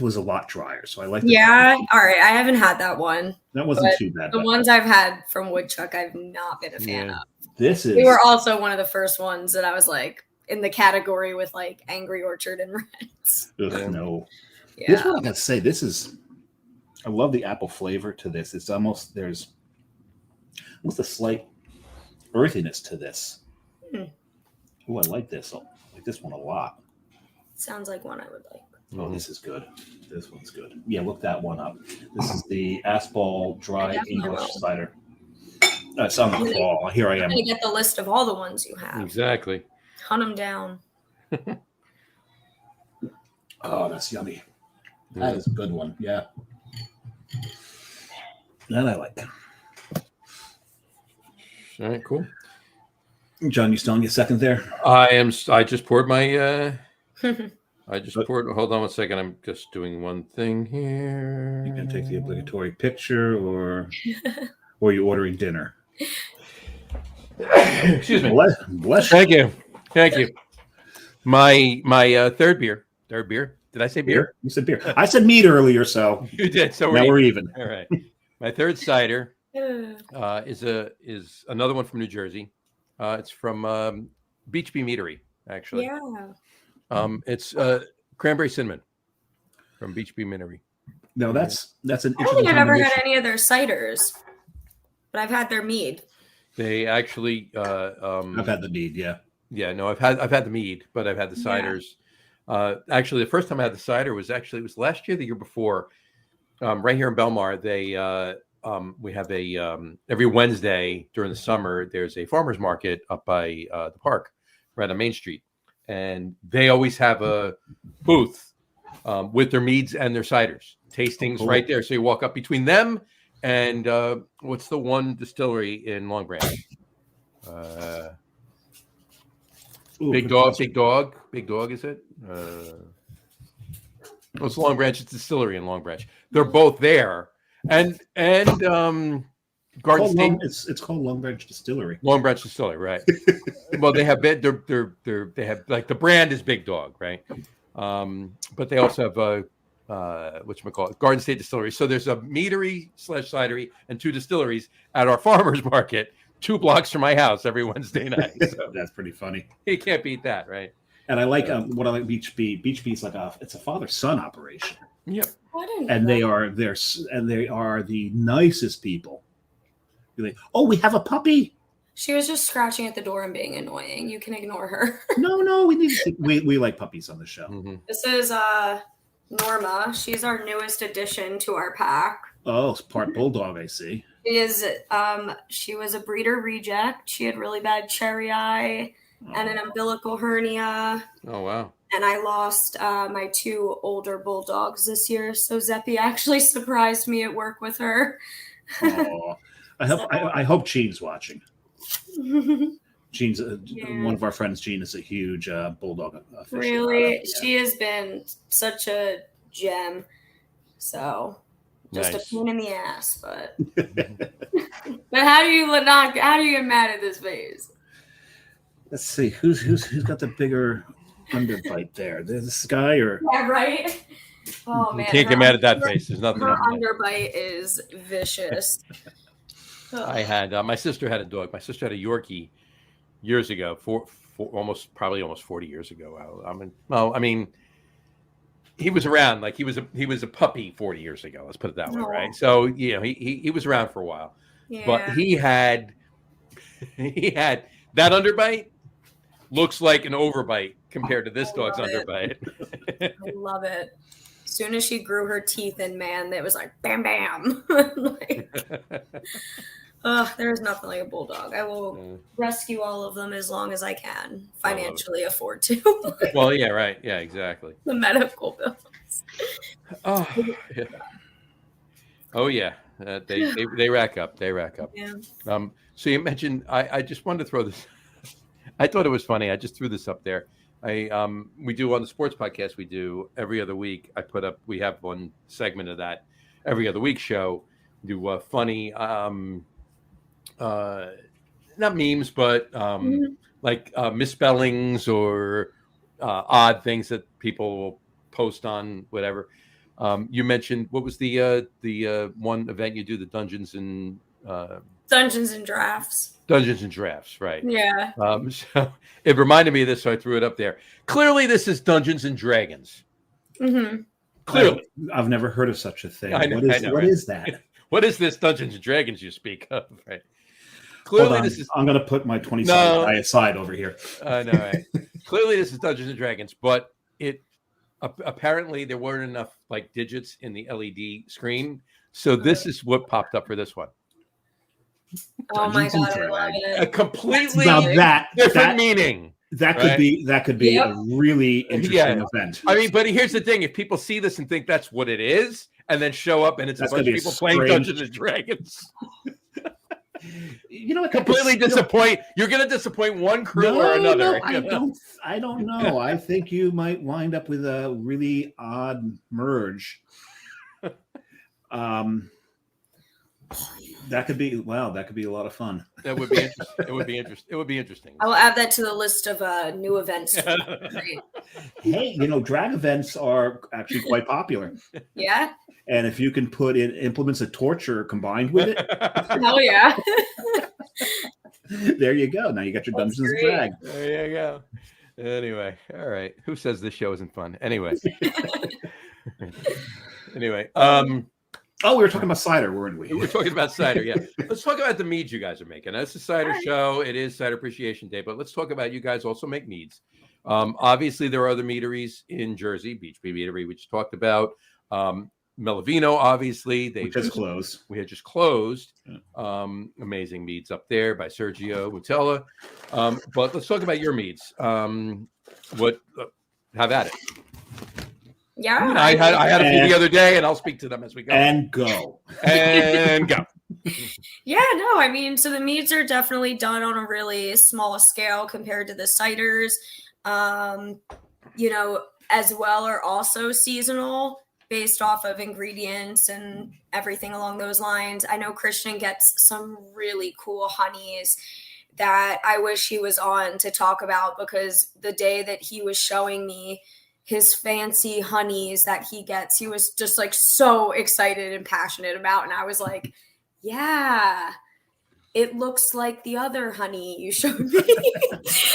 was a lot drier, so I like. Yeah, all right. I haven't had that one. That wasn't too bad. The ones I've had from Woodchuck, I've not been a fan of. They were also one of the first ones that I was like in the category with like Angry Orchard and Reds. Ugh, no. Yeah. This one I gotta say, I love the apple flavor to this. There's almost a slight earthiness to this. Oh, I like this. I like this one a lot. Sounds like one I would like. Oh, this is good. This one's good. Yeah, look that one up. This is the Aspal Dry English Cider. It's on the fall. Here I am. I'm going to get the list of all the ones you have. Exactly. Hunt them down. Oh, that's yummy. That is a good one. Yeah. That I like. All right, cool. John, you still on your second there? I just poured my. Hold on one second. I'm just doing one thing here. You can take the obligatory picture, or are you ordering dinner? Excuse me. Bless you. Thank you. My third beer. Did I say beer? You said beer. I said mead earlier, so you did. So now we're even. All right. My third cider is another one from New Jersey. It's from Beach Bee Meadery, actually. Yeah. It's cranberry cinnamon from Beach Bee Meadery. No, that's an interesting. I don't think I've ever had any of their ciders, but I've had their mead. They actually. I've had the mead. Yeah. Yeah. No, I've had the mead, but I've had the ciders. Actually, the first time I had the cider was last year, the year before. Right here in Belmar, we have every Wednesday during the summer, there's a farmer's market up by the park, right on Main Street. And they always have a booth with their meads and their ciders, tastings right there. So you walk up between them and what's the one distillery in Long Branch? Big Dog, is it? It's Long Branch. It's distillery in Long Branch. They're both there. And Garden State. It's called Long Branch Distillery. Long Branch Distillery, right? Well, they have they have like the brand is Big Dog, right? But they also have whatchamacallit, Garden State Distillery. So there's a meadery / cidery and two distilleries at our farmers market, 2 blocks from my house every Wednesday night. So that's pretty funny. You can't beat that, right? And I like what I like Beach Bee. Beach Bee is it's a father-son operation. Yep. And they are the nicest people. You're like, oh, we have a puppy. She was just scratching at the door and being annoying. You can ignore her. No, we like puppies on the show. Mm-hmm. This is Norma. She's our newest addition to our pack. Oh, it's part bulldog, I see. She was a breeder reject. She had really bad cherry eye and an umbilical hernia. Oh, wow. And I lost my 2 older bulldogs this year. So Zeppy actually surprised me at work with her. Oh, I hope Cheem's watching. Jean's one of our friends. Jean is a huge bulldog aficionado. Really, Yeah. she has been such a gem. So just Nice. a pain in the ass, but but how do you get mad at this face? Let's see who's got the bigger underbite there. This guy or Yeah, right. Oh man, Can't get mad at that face. There's nothing. Her underbite is vicious. I had my sister had a dog. My sister had a Yorkie years ago, almost 40 years ago. I mean, he was around. Like he was a puppy 40 years ago. Let's put it that way, right? So he was around for a while, but he had that underbite looks like an overbite compared to this dog's underbite. I love it. As soon as she grew her teeth in, man, it was like bam, bam. There's nothing like a bulldog. I will rescue all of them as long as I can financially afford to. Well, yeah, right. Yeah, exactly. The medical bills. Oh yeah. They rack up. They rack up. Yeah. So you mentioned, I just wanted to throw this. I thought it was funny. I just threw this up there. We do on the sports podcast. We do every other week. We have one segment of that every other week show. We do funny, not memes, but like misspellings or odd things that people will post on whatever. You mentioned, what was the one event you do, the Dungeons and Drafts. Dungeons and Drafts, right? Yeah. So it reminded me of this, so I threw it up there. Clearly, this is Dungeons and Dragons. Mm-hmm. Clearly, I've never heard of such a thing. I know, what is that? What is this Dungeons and Dragons you speak of? Right. Clearly, this is. I'm going to put my 20 aside over here. I know, right? Clearly, this is Dungeons and Dragons, but it apparently there weren't enough like digits in the LED screen, so this is what popped up for this one. Oh my god, I love it. A completely different meaning. That could be a really interesting event. I mean, but here's the thing: if people see this and think that's what it is, and then show up and it's a bunch of people playing Dungeons and Dragons, completely disappoint. You're going to disappoint one crew or another. No, I don't know. I think you might wind up with a really odd merge. That could be a lot of fun. That would be interesting. It would be interesting. I will add that to the list of new events. Hey, drag events are actually quite popular. Yeah. And if you can put in implements of torture combined with it, hell yeah. There you go. Now you got your Dungeons and Drag. There you go. Anyway, all right. Who says this show isn't fun? Anyway. Oh, we were talking about cider, weren't we? We were talking about cider, yeah. Let's talk about the meads you guys are making. It's a cider show. It is Cider Appreciation Day, but let's talk about you guys also make meads. Obviously, there are other meaderies in Jersey, Beach Bee Meadery, which talked about. Melavino, obviously. They just closed. We had just closed. Amazing meads up there by Sergio Mutella. But let's talk about your meads. Have at it. Yeah, I had a few the other day, and I'll speak to them as we go. And go. Yeah, no, I mean, so the meads are definitely done on a really small scale compared to the ciders. As well, are also seasonal based off of ingredients and everything along those lines. I know Christian gets some really cool honeys that I wish he was on to talk about, because the day that he was showing me his fancy honeys that he gets, he was just like so excited and passionate about. And I was like, yeah, it looks like the other honey you showed me.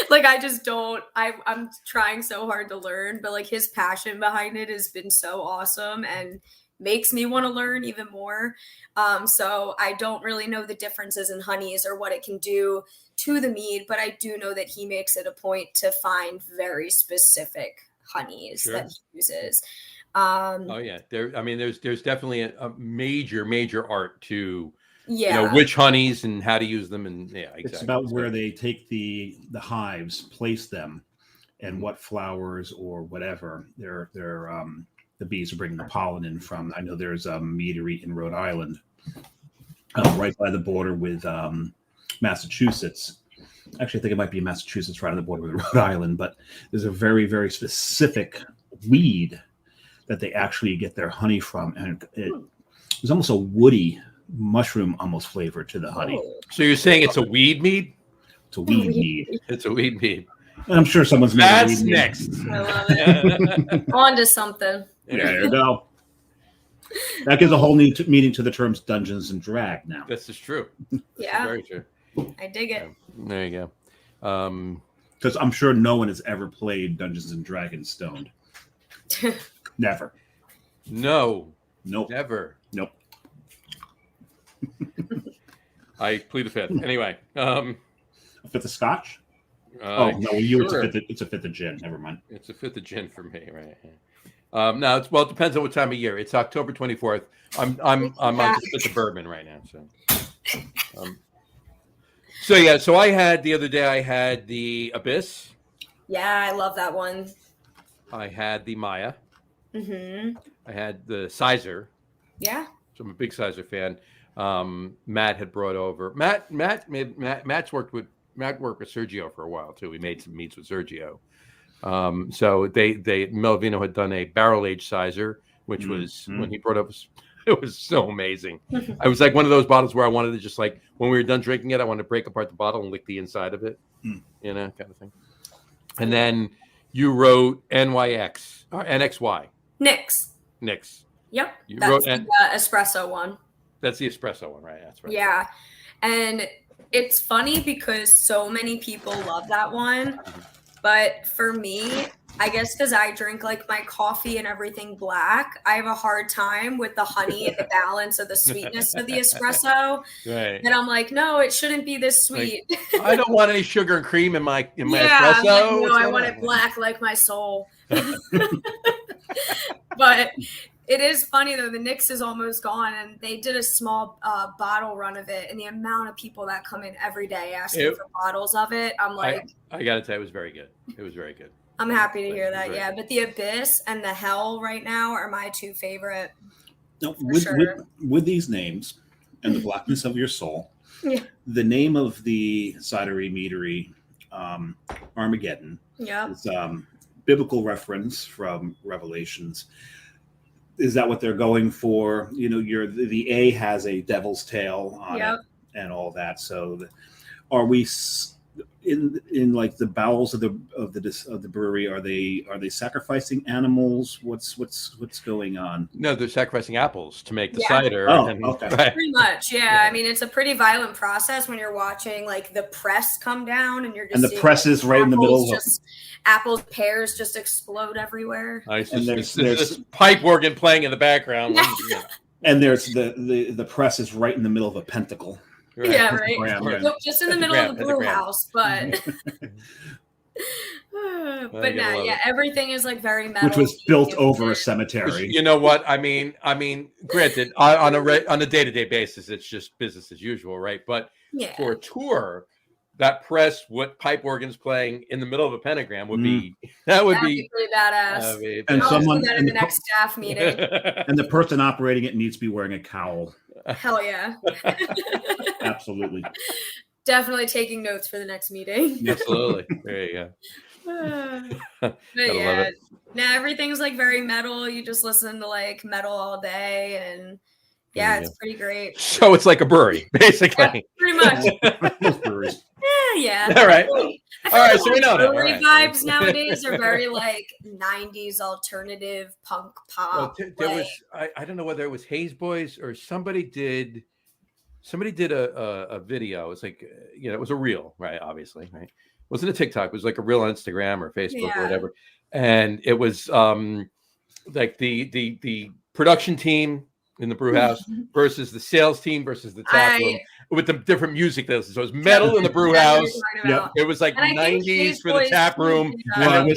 Like, I'm trying so hard to learn, but like his passion behind it has been so awesome and makes me want to learn even more. So I don't really know the differences in honeys or what it can do to the mead, but I do know that he makes it a point to find very specific honeys that he uses. There's definitely a major art to which honeys and how to use them, and exactly. It's about where they take the hives, place them, and what flowers or whatever the bees are bringing the pollen in from. I know there's a meadery in Rhode Island, right by the border with Massachusetts, actually, I think it might be in Massachusetts, right on the border with Rhode Island, but there's a very, very specific weed that they actually get their honey from. And there's almost a woody mushroom almost flavor to the honey. So you're saying it's a weed mead? It's a weed mead. It's a weed mead. And I'm sure someone's made That's a weed next. I love it. On to something. Yeah, there you go. That gives a whole new meaning to the terms Dungeons and Drag now. This is true. Yeah. Very true. I dig it. There you go. Because I'm sure no one has ever played Dungeons and Dragons stoned. Never. No. Nope. Never. Nope. I plead the fifth. Anyway. A fifth of scotch? No, sure. it's a fifth of gin. Never mind. It's a fifth of gin for me, right? Now it depends on what time of year. It's October 24th. I'm on the fifth of bourbon right now. So I had the other day. I had the Abyss. Yeah, I love that one. I had the Maya. Mm-hmm. I had the Cider. Yeah. So I'm a big Cider fan. Matt had brought over Matt's worked with Sergio for a while too. We made some meats with Sergio. So they Melvino had done a barrel aged Cider, which was when he brought up. It was so amazing. I was like one of those bottles where I wanted to just like when we were done drinking it, I wanted to break apart the bottle and lick the inside of it, kind of thing. And then you wrote NYX or NXY. Nix. Yep. That's the espresso one. That's the espresso one, right? That's right. Yeah. And it's funny because so many people love that one. But for me, I guess because I drink like my coffee and everything black, I have a hard time with the honey and the balance of the sweetness of the espresso. Right. And I'm like, no, it shouldn't be this sweet. Like, I don't want any sugar and cream in my yeah, espresso. I'm like, no, I want it black like my soul. But it is funny though, the Nix is almost gone and they did a small bottle run of it, and the amount of people that come in every day asking for bottles of it, I'm like, I gotta tell you, it was very good. It was very good. I'm happy to hear that. Yeah, but the Abyss and the Hell right now are my two favorite. No, with these names and the blackness of your soul, the name of the cidery meadery, Armageddon, is biblical reference from Revelations. Is that what they're going for? You know, the A has a devil's tail on it and all that. So, are we in like the bowels of the brewery? Are they sacrificing animals? What's going on? No, they're sacrificing apples to make the cider. Okay. Right. Pretty much, yeah. I mean, it's a pretty violent process when you're watching like the press come down and you're just the press is right in the middle of apples, pears just explode everywhere. And there's this pipe organ playing in the background. And there's the press is right in the middle of a pentacle. Right. Yeah, right. Nope, just in the middle of the brew house, but but no, everything is like very metal, which was built over a cemetery. You know what? I mean, granted, on a day-to-day basis, it's just business as usual, right? But for a tour, that press, what pipe organ's playing in the middle of a pentagram would be that'd be pretty badass. And someone in the next staff meeting, and the person operating it needs to be wearing a cowl. Hell yeah. Absolutely. Definitely taking notes for the next meeting. Absolutely. There you go. But yeah, now everything's like very metal. You just listen to like metal all day, and it's pretty great. So it's like a brewery, basically. Pretty much. Most breweries. Yeah. All right. All right. So we know that. Brewery vibes nowadays are very like 90s alternative punk pop. Well, there was I don't know whether it was Hayes Boys or somebody did a video. It's like it was a reel, right? Obviously, right? It wasn't a TikTok. It was like a reel on Instagram or Facebook or whatever. And it was like the production team in the brew house versus the sales team versus the tap room with the different music. So it was metal in the brew house. It was like 90s for the tap room. And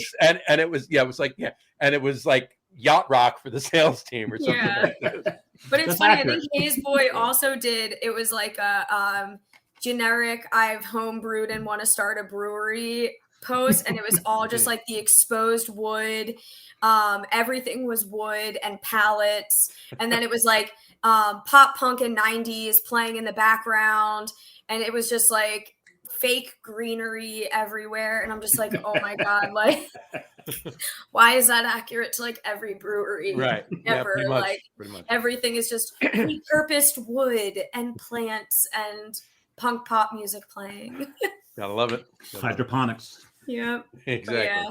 it was like yacht rock for the sales team or something like that. But it's funny. I think Hayes Boy also did. It was like a generic I've homebrewed and want to start a brewery post, and it was all just like the exposed wood. Everything was wood and pallets, and then it was like pop punk in 90s playing in the background, and it was just like fake greenery everywhere, and I'm just like, oh my god, like why is that accurate to like every brewery Right. ever? Pretty much, like pretty much. everything is just repurposed wood and plants and punk pop music playing. Gotta love it. Hydroponics. Yeah. Exactly. Yeah.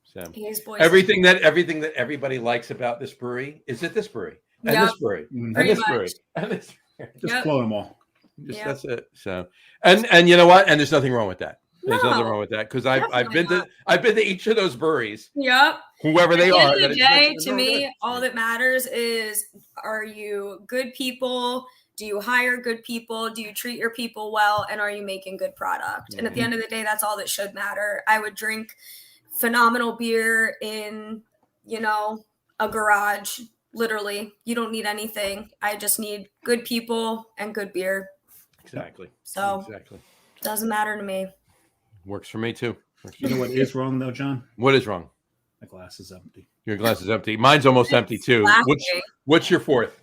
So, His boys. everything that everybody likes about this brewery is at this brewery and Yep. this brewery and Pretty this brewery much. and this brewery. Just Yep. clone them all. Just, Yep. That's it. So, and you know what? And there's nothing wrong with that. There's No, nothing wrong with that because I've definitely been to each of those breweries, Yep. whoever they At the are. end of the day, to me, good. all that matters is, are you good people? Do you hire good people? Do you treat your people well? And are you making good product? And at the end of the day, that's all that should matter. I would drink phenomenal beer in, a garage. Literally, you don't need anything. I just need good people and good beer. Exactly. So exactly. doesn't matter to me. Works for me too. You know what is wrong though, John? What is wrong? My glass is empty. Your glass is empty. Mine's almost empty too. Laughing. What's your fourth?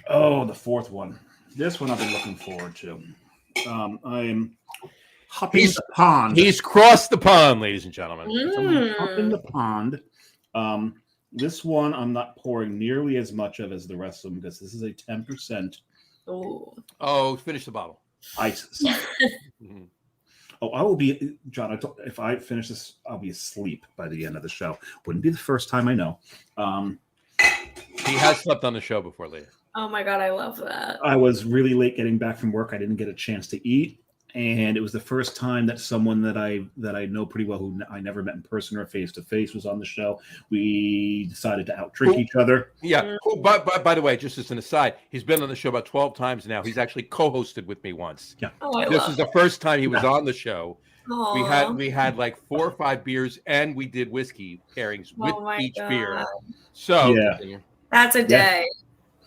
Oh, the fourth one. This one I've been looking forward to. I'm hopping the pond. He's crossed the pond, ladies and gentlemen. I'm hopping the pond. This one I'm not pouring nearly as much of as the rest of them because this is a 10% Oh, finish the bottle. ice cider. Mhm. Oh, I will be, John. If I finish this, I'll be asleep by the end of the show. Wouldn't be the first time, I know. He has slept on the show before, Leah. Oh my God, I love that. I was really late getting back from work. I didn't get a chance to eat, and it was the first time that someone that I know pretty well, who I never met in person or face to face, was on the show. We decided to out drink each other. Yeah. Oh, by the way, just as an aside, he's been on the show about 12 times now. He's actually co-hosted with me once. Yeah. Oh, I This love is the first time he was on the show. Aw. We had like 4 or 5 beers, and we did whiskey pairings with Oh my each God. beer. So Yeah. That's a Yeah. day.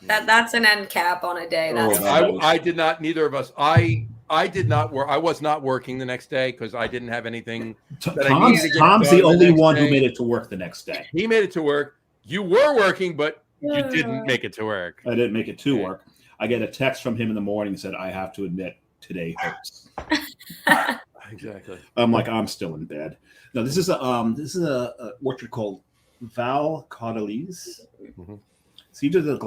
That's an end cap on a day. That's I did not. Neither of us. I did not work. I was not working the next day because I didn't have anything. that I needed to get Tom's done the only next one day. who made it to work the next day. He made it to work. You were working, but you didn't make it to work. I didn't make it to work. I get a text from him in the morning that said, "I have to admit, today hurts." Exactly. I'm like, I'm still in bed. No, this is a orchard called Val Caudalis. Mhm. Ciders de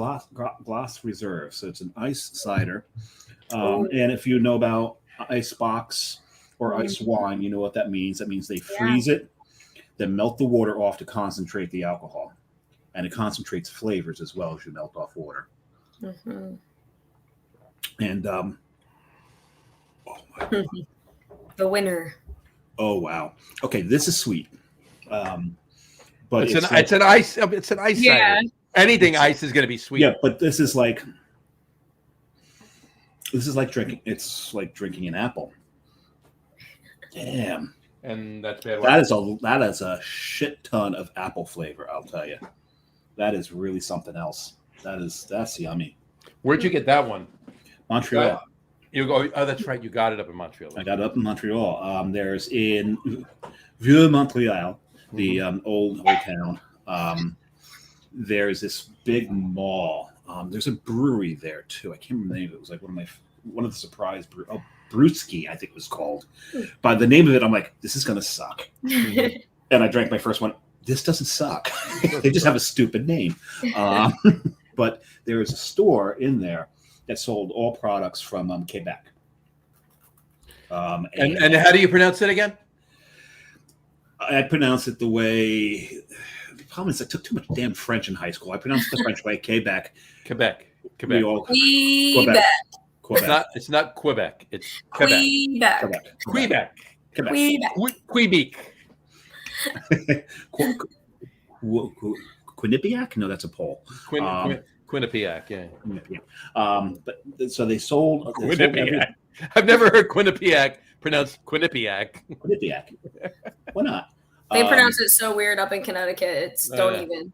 Glace Reserve. So it's an ice cider. And if you know about ice box or ice wine, you know what that means. That means they freeze it, then melt the water off to concentrate the alcohol. And it concentrates flavors as well as you melt off water. Mhm. And oh my God. The winner. Oh wow. Okay, this is sweet. But It's an ice Yeah. cider. Anything ice is going to be sweet. Yeah, but this is like drinking. It's like drinking an apple. Damn, And that's bad. that is a shit ton of apple flavor. I'll tell you, that is really something else. That's yummy. Where'd you get that one? Montreal. You go. Oh, that's right. You got it up in Montreal. I got it up in Montreal. There's in Vieux Montreal, the old town. There's this big mall. There's a brewery there too. I can't remember the name of it. It was like one of the surprise Brewski, I think it was called. By the name of it, I'm like, this is gonna suck. And I drank my first one. This doesn't suck. They just have a stupid name. But there is a store in there that sold all products from Quebec. And how do you pronounce it again? I pronounce it the way. The problem is I took too much damn French in high school. I pronounced it the French way. Quebec. Quebec. We all- Quebec. Quebec. It's not Quebec. It's Quebec. Quebec. Quebec. Quebec. Quebec. Quinnipiac? No, that's a Pole. Quinnipiac. Yeah. Quinnipiac. But so they sold. Quinnipiac. I've never heard Quinnipiac pronounced Quinnipiac. Quinnipiac. Why not? They pronounce it so weird up in Connecticut. It's don't even.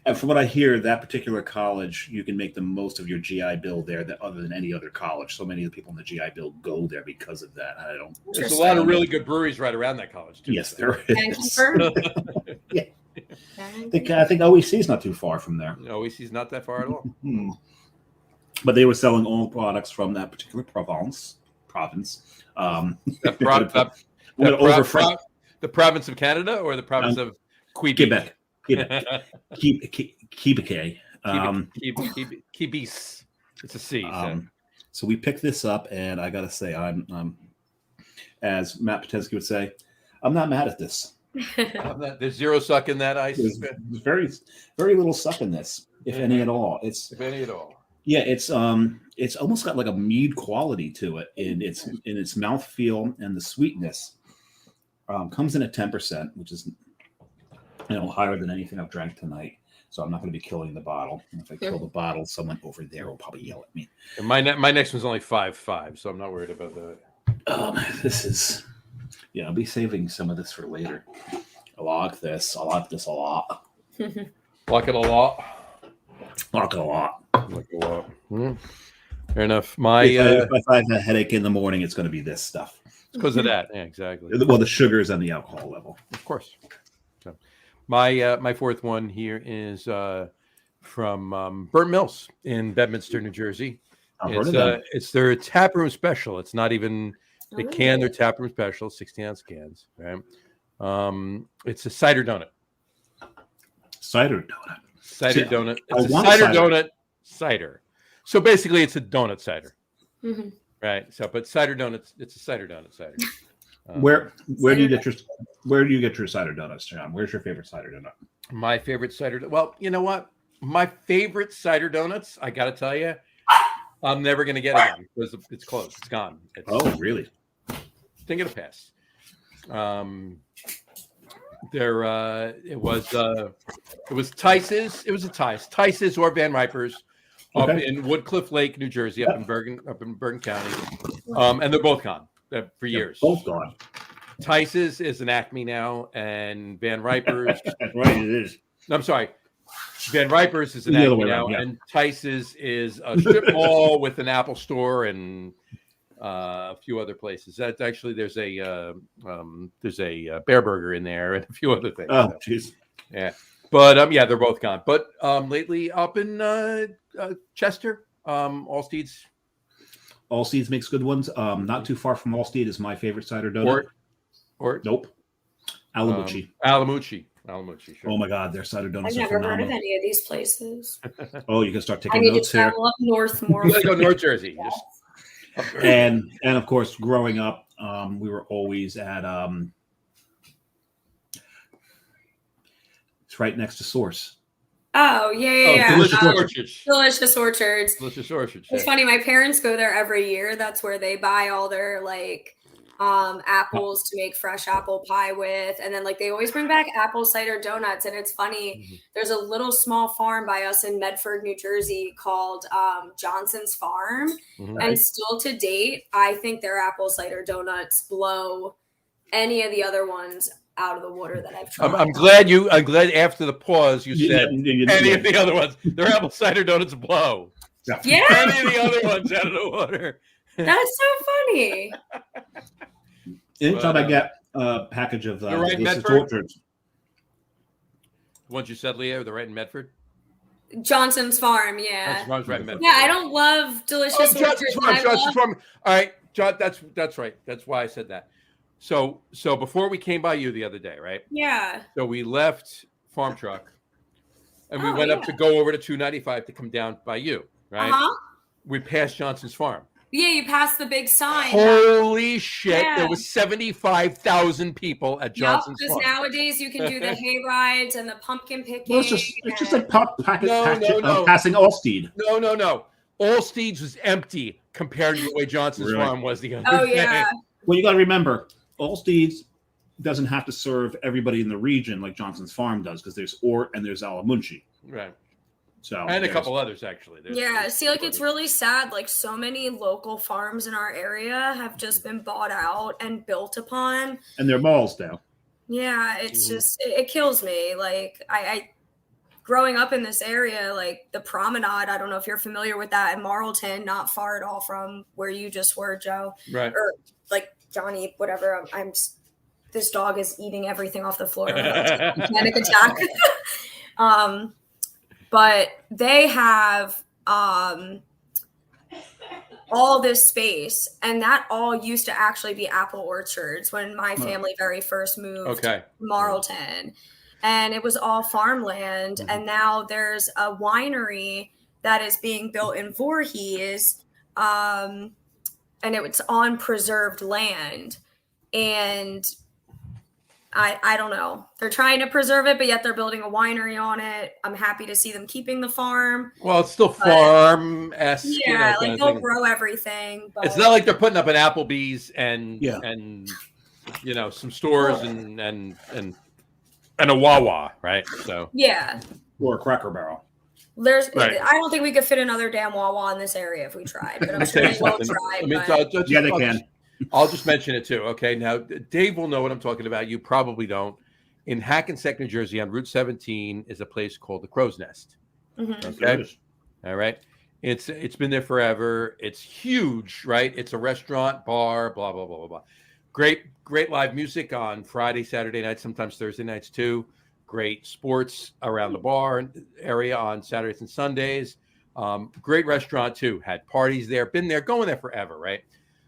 And from what I hear, that particular college, you can make the most of your GI Bill there, other than any other college. So many of the people in the GI Bill go there because of that. I don't. There's a lot of really good breweries right around that college too. Yes, there Can is. confirm. Yeah. I think OEC is not too far from there. No, OEC's not that far at all. But they were selling all products from that particular province. province. The province of Canada or the province of Quebec. Quebec. Quebec. It's a C. So we picked this up, and I gotta say, I'm as Matt Patensky would say, I'm not mad at this. There's zero suck in that ice. There's very, very little suck in this, if any at all. If any at all. Yeah, it's almost got like a mead quality to it in its mouthfeel, and the sweetness comes in at 10%, which is higher than anything I've drank tonight. So I'm not going to be killing the bottle. And if I kill the bottle, someone over there will probably yell at me. And my next one's only 5.5, so I'm not worried about that. This is, I'll be saving some of this for later. I like this. I like this a lot. Like it a lot. Like it a lot. Like it a lot. Fair enough. If I have a headache in the morning, it's going to be this stuff. It's because of that. Yeah, exactly. Well, the sugars and the alcohol level. Of course. So, my fourth one here is from Burnt Mills in Bedminster, New Jersey. It's their taproom special. It's not even they can their taproom special, 16-ounce cans. Right. It's a cider donut. Cider donut. Cider donut. It's a cider donut cider. So basically, it's a donut cider. Mm-hmm. Right. So, but cider donuts. It's a cider donut cider. Where do you get your cider donuts, John? Where's your favorite cider donut? My favorite cider. Well, you know what? My favorite cider donuts. I got to tell you, I'm never going to get again because it's closed. It's gone. Really? Think it'll pass. It was Tice's. It was a Tice's or Van Riper's up in Woodcliff Lake, New Jersey, up in Bergen County, and they're both gone for years. Both gone. Tice's is an Acme now, and Van Riper's. Right, it is. I'm sorry. Van Riper's is an Acme now, and Tice's is a strip mall with an Apple store and a few other places. That's actually there's a Bear Burger in there and a few other things. Oh, jeez. Yeah, but they're both gone. But lately up in Chester, Allsteed's makes good ones. Not too far from Allsteed is my favorite cider donut. Or nope, Alamucci. Alamucci. Sure. Oh my God, their cider donuts. I've never heard of any of these places. Oh, you can start taking notes here. I need to travel up north more. Go North Jersey. And of course, growing up, we were always at it's right next to Source. Oh yeah. Delicious Orchards. Delicious Orchards. Delicious Orchards. It's funny. My parents go there every year. That's where they buy all their apples to make fresh apple pie with, and then they always bring back apple cider donuts. And it's funny, there's a little small farm by us in Medford, New Jersey called Johnson's Farm, and still to date I think their apple cider donuts blow any of the other ones out of the water that I've tried. I'm glad after the pause you said any of the other ones, their apple cider donuts blow. Yeah. Any of the other ones out of the water. That's so funny. Anytime I get a package of Delicious Orchards. The ones you said, Leah, they're right in Medford? Johnson's Farm, yeah. Right in Medford. Yeah, I don't love Delicious Orchards. Johnson's Farm. All right, John, that's right. That's why I said that. So before we came by you the other day, right? Yeah. So we left Farm Truck, and we went up to go over to 295 to come down by you, right? We passed Johnson's Farm. Yeah, you passed the big sign. Holy shit! Yeah. There was 75,000 people at Johnson's Farm. Because nowadays you can do the hay rides and the pumpkin picking. Well, it's just like passing Allsteed. No. Allsteed's was empty compared to the way Johnson's Farm was the other day. Yeah. Well, you got to remember, Allsteed's doesn't have to serve everybody in the region like Johnson's Farm does, because there's Ort and there's Alamucci. Right. So and a couple others actually. It's really sad. So many local farms in our area have just been bought out and built upon. And they're malls now. Yeah, it's just it kills me. I growing up in this area, the Promenade. I don't know if you're familiar with that in Marlton, not far at all from where you just were, Joe. Right. Or Johnny, whatever. This dog is eating everything off the floor. Panic attack. But they have all this space, and that all used to actually be apple orchards when my family very first moved to Marlton, and it was all farmland. And now there's a winery that is being built in Voorhees, and it's on preserved land, and I don't know. They're trying to preserve it, but yet they're building a winery on it. I'm happy to see them keeping the farm. Well, it's still farm-esque. Yeah, like they'll grow everything. But... It's not like they're putting up an Applebee's and some stores and a Wawa, right? So yeah, or a Cracker Barrel. I don't think we could fit another damn Wawa in this area if we tried, but I'm sure they will try. They can. I'll just mention it too. Okay, now Dave will know what I'm talking about. You probably don't. In Hackensack, New Jersey, on Route 17, is a place called the Crow's Nest. Okay, all right. It's been there forever. It's huge, right? It's a restaurant, bar, blah blah blah blah blah. Great live music on Friday, Saturday nights, sometimes Thursday nights too. Great sports around the bar area on Saturdays and Sundays. Great restaurant too. Had parties there. Been there, going there forever, right?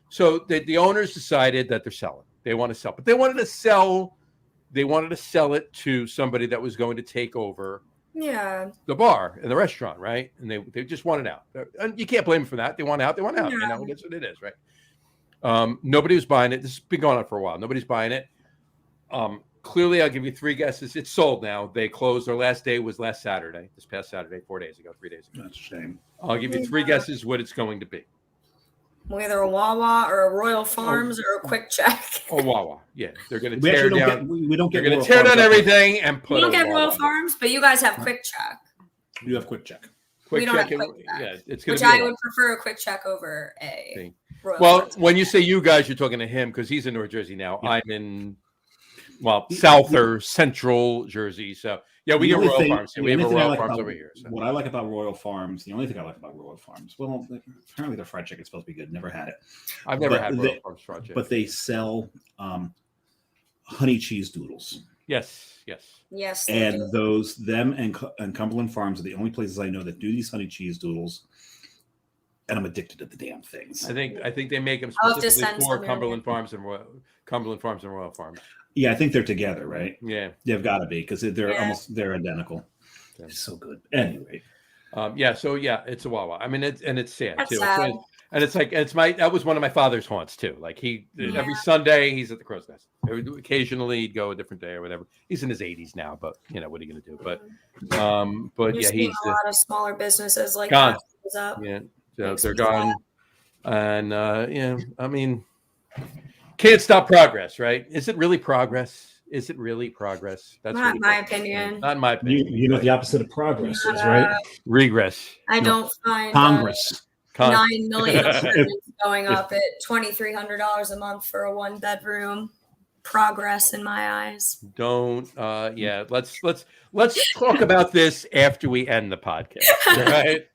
So the owners decided that they're selling. They want to sell, but they wanted to sell it to somebody that was going to take over the bar and the restaurant, right? And they just wanted out. And you can't blame them for that. They want out. Yeah. That's what it is, right? Nobody was buying it. This has been going on for a while. Nobody's buying it. Clearly, I'll give you 3 guesses. It's sold now. They closed. Their last day was last Saturday, this past Saturday, 3 days ago. That's a shame. I'll give you 3 guesses what it's going to be. Either a Wawa or a Royal Farms or a Quick Check. A Wawa, yeah. They're going to tear down. We don't get. They're going to tear down everything and put. We don't get Royal Farms, but you guys have Quick Check. You have Quick Check. We don't have Quick Check. Yeah, it's going which I would prefer a Quick Check over a Royal Farms. When you say you guys, you're talking to him because he's in North Jersey now. Yeah. I'm in South or Central Jersey, so. Yeah, we get Royal Farms here. We have a Royal Farms over here. So. What I like about Royal Farms, the only thing I like about Royal Farms, well, apparently their fried chicken's supposed to be good. Never had it. I've never had Royal Farms fried chicken. But they sell honey cheese doodles. Yes. And them and Cumberland Farms are the only places I know that do these honey cheese doodles. And I'm addicted to the damn things. I think they make them specifically for Cumberland Farms and Royal Farms. Yeah, I think they're together, right? Yeah, they've got to be because they're identical. Yeah. It's so good. Anyway, it's a Wawa. I mean, it's sad That's too. Sad. And it's like that was one of my father's haunts too. Like every Sunday he's at the Crow's Nest. Occasionally he'd go a different day or whatever. He's in his 80s now, but what are you going to do? But he's a lot of smaller businesses like gone. That up. Yeah, so they're gone, and I mean. Can't stop progress, right? Is it really progress? That's not my opinion. Not my opinion. You know what the opposite of progress is, right? Regress. I don't find Congress. $9 million going up at $2,300 a month for a 1-bedroom. Progress in my eyes. Don't. Let's talk about this after we end the podcast, right?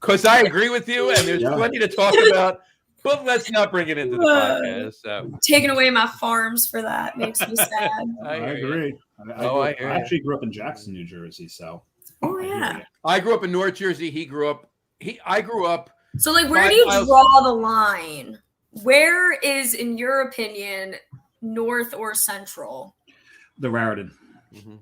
Because I agree with you, and there's plenty to talk about. But let's not bring it into the podcast. So. Taking away my farms for that makes me sad. I agree. I actually grew up in Jackson, New Jersey. So. Oh yeah. I grew up in North Jersey. I grew up. So like, where do you draw the line? Where is, in your opinion, North or Central? The Raritan. Mm-hmm.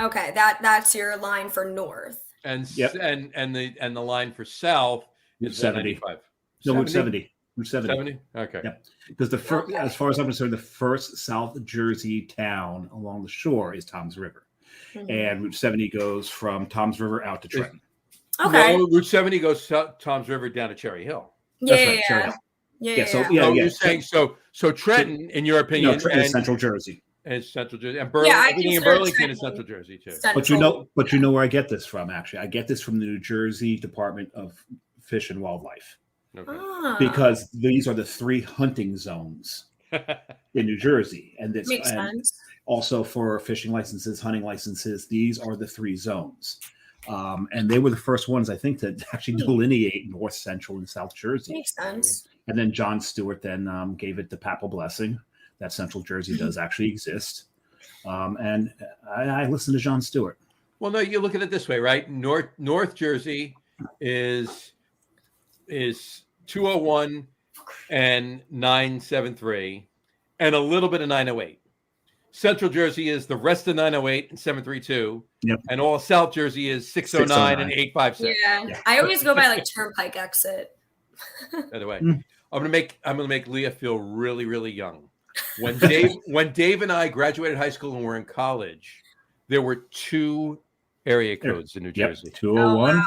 Okay, that's your line for North. And the line for South is 75. No, Route 70. Route 70. Okay. Yeah. Because as far as I'm concerned, the first South Jersey town along the shore is Toms River. Mm-hmm. And Route 70 goes from Toms River out to Trenton. Okay. No, Route 70 goes Toms River down to Cherry Hill. Cherry Hill. You're saying so Trenton, in your opinion, no, Trenton is Central Jersey. And Central Jersey. And everything in Burlington is Central Jersey too. Central. But you know where I get this from, actually. I get this from the New Jersey Department of Fish and Wildlife. Okay. Because these are the 3 hunting zones in New Jersey, and this makes sense. Also for fishing licenses, hunting licenses, these are the 3 zones, and they were the first ones, I think, to actually delineate North, Central, and South Jersey. Makes sense. And then John Stewart then gave it the papal blessing that Central Jersey does actually exist, and I listen to John Stewart. Well, no, you look at it this way, right? North Jersey is 201, and 973, and a little bit of 908. Central Jersey is the rest of 908 and 732. Yep. And all South Jersey is 609 and 856. Yeah. I always go by like Turnpike exit. By the way, I'm gonna make Leah feel really, really young. When Dave and I graduated high school and were in college, there were 2 area codes in New Jersey. 201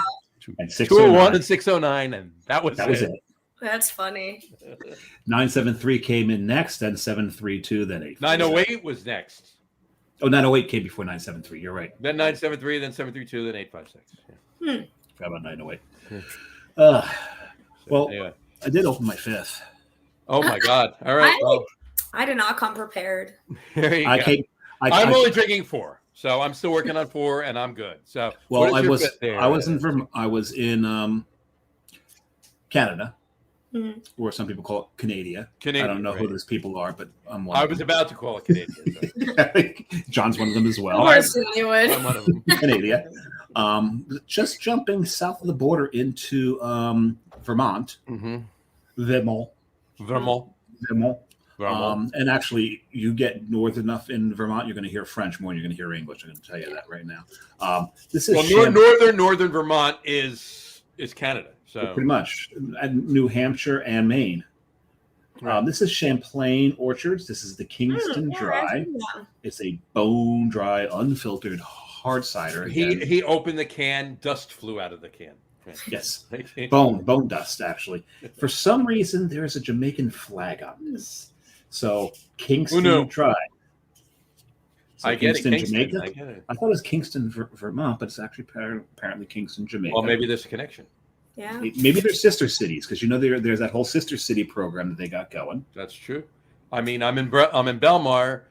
and 609. 201 and 609, and that was it. That's funny. 973 came in next, then 732, then 8. 908 was next. Oh, 908 came before 973. You're right. Then 973, then 732, then 856. Yeah. How about 908? Well, anyway. I did open my 5th. Oh my God! All right. I did not come prepared. There you go. I'm only drinking 4, so I'm still working on 4, and I'm good. So, well, I was in Vermont. I was in Canada. Mm-hmm. Or some people call it Canada. I don't know who those people are, but I'm one. I was about to call it Canadian. So. John's one of them as well. Of course, you would. I'm one of them. Canada. Just jumping south of the border into Vermont. Mm-hmm. Vermont. And actually, you get north enough in Vermont, you're going to hear French more than you're going to hear English. I'm going to tell you that right now. This is northern Vermont is Canada. So pretty much New Hampshire and Maine. Right. This is Champlain Orchards. This is the Kingston Dry. It's a bone dry, unfiltered hard cider. He opened the can, dust flew out of the can. Yes, bone dust. Actually, for some reason, there's a Jamaican flag on this. So Kingston Dry. So I get Kingston, it, Kingston, Jamaica. I get it. I thought it was Kingston, Vermont, but it's actually apparently Kingston, Jamaica. Well, maybe there's a connection. Yeah. Maybe they're sister cities because there's that whole sister city program that they got going. That's true. I mean, I'm in Belmar.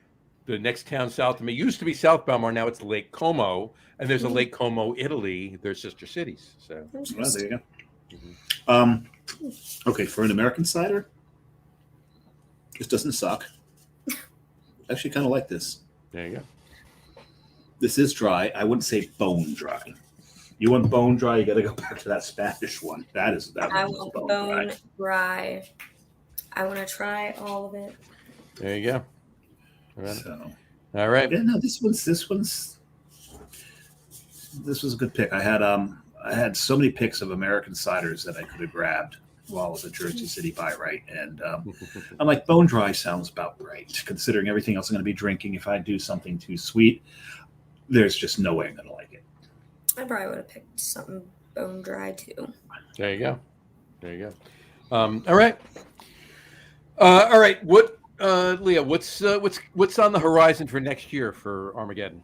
The next town south of me used to be South Belmar. Now it's Lake Como, and there's a Lake Como, Italy. They're sister cities. So well, there you go. Okay, for an American cider, this doesn't suck. I actually kind of like this. There you go. This is dry. I wouldn't say bone dry. You want bone dry, you got to go back to that Spanish one. I want bone dry. I want to try all of it. There you go. All right. Yeah, no, this was a good pick. I had so many picks of American ciders that I could have grabbed while I was at Jersey City by right, and I'm like, bone dry sounds about right, considering everything else I'm going to be drinking. If I do something too sweet, there's just no way I'm going to like it. I probably would have picked something bone dry too. There you go. All right. All right. What, Leah? What's on the horizon for next year for Armageddon?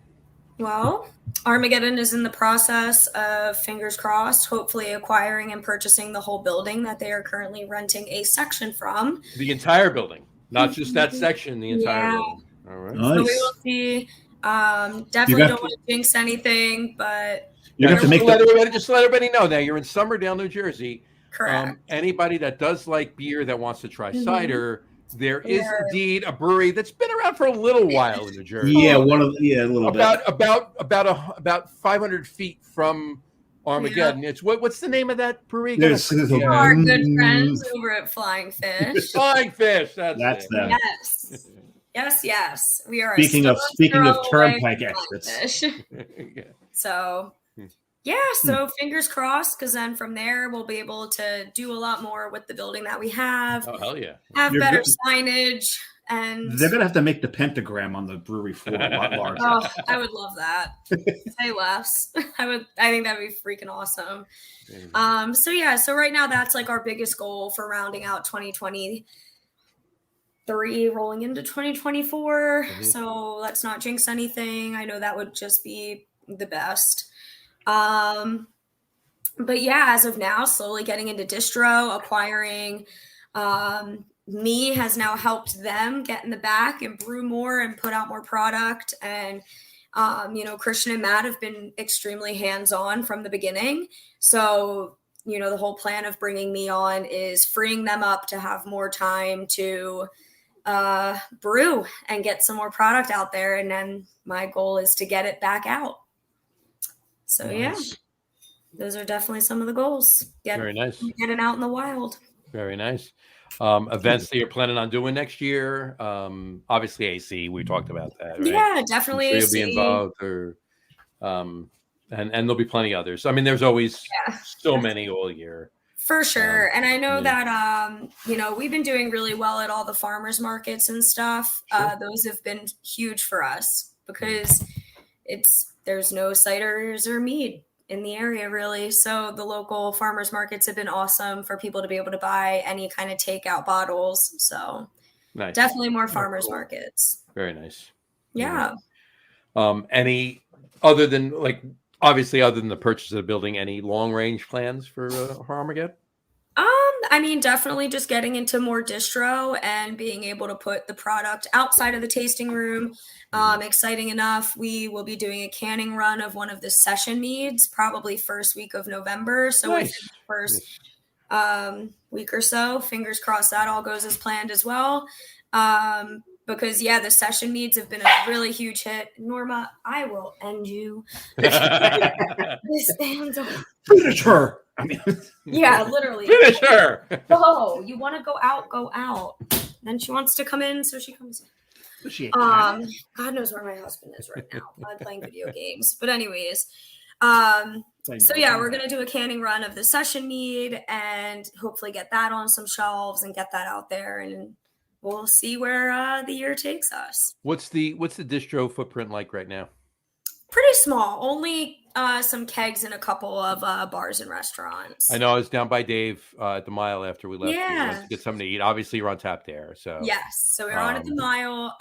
Well, Armageddon is in the process of, fingers crossed, hopefully acquiring and purchasing the whole building that they are currently renting a section from. The entire building, not just that section. The entire building. All right. Nice. So we will see. Definitely don't want to jinx anything, but. You have to let everybody know now you're in Somerdale, New Jersey. Correct. Anybody that does like beer that wants to try cider, there is indeed a brewery that's been around for a little while in New Jersey. Yeah, a little bit. About 500 feet from Armageddon. Yeah. It's what's the name of that brewery? There's our good friends over at Flying Fish. Flying Fish. That's them. Yes. We are. Speaking of turnpike exits. So. Yeah, so fingers crossed, because then from there we'll be able to do a lot more with the building that we have. Oh, hell yeah. Have better signage, and they're going to have to make the pentagram on the brewery floor a lot larger. Oh, I would love that. Say less. I think that'd be freaking awesome. So right now that's like our biggest goal for rounding out 2023, rolling into 2024. So let's not jinx anything. I know that would just be the best. But yeah, as of now, slowly getting into distro, acquiring, me has now helped them get in the back and brew more and put out more product. And, Christian and Matt have been extremely hands-on from the beginning. So, the whole plan of bringing me on is freeing them up to have more time to, brew and get some more product out there. And then my goal is to get it back out. So, nice. Yeah, those are definitely some of the goals. Very nice. Get it out in the wild. Very nice. Events that you're planning on doing next year. Obviously AC, we talked about that, right? Yeah, definitely. I'm sure you'll be involved, or and there'll be plenty others. I mean, there's always so many all year. For sure. And I know that, we've been doing really well at all the farmers markets and stuff. Sure. Those have been huge for us because there's no ciders or mead in the area really. So the local farmers markets have been awesome for people to be able to buy any kind of takeout bottles. So nice. Definitely more farmers markets. Very nice. Yeah. Any other than other than the purchase of the building, any long range plans for Armageddon? I mean, definitely just getting into more distro and being able to put the product outside of the tasting room. Exciting enough, we will be doing a canning run of one of the session meads, probably first week of November. So nice. within the first week or so, fingers crossed that all goes as planned as well. Because the session meads have been a really huge hit. Norma, I will end you. This stands up. Finish her. I mean, yeah, literally. Finish her. Oh, you want to go out, go out. Then she wants to come in, so she comes in. God knows where my husband is right now. I'm playing video games. But anyways, we're gonna do a canning run of the session mead and hopefully get that on some shelves and get that out there, and we'll see where the year takes us. What's the distro footprint like right now? Pretty small. Only some kegs and a couple of bars and restaurants. I know I was down by Dave at the Mile after we left. Yeah. We went to get something to eat. Obviously, you're on tap there. So yes. So we're on at the Mile.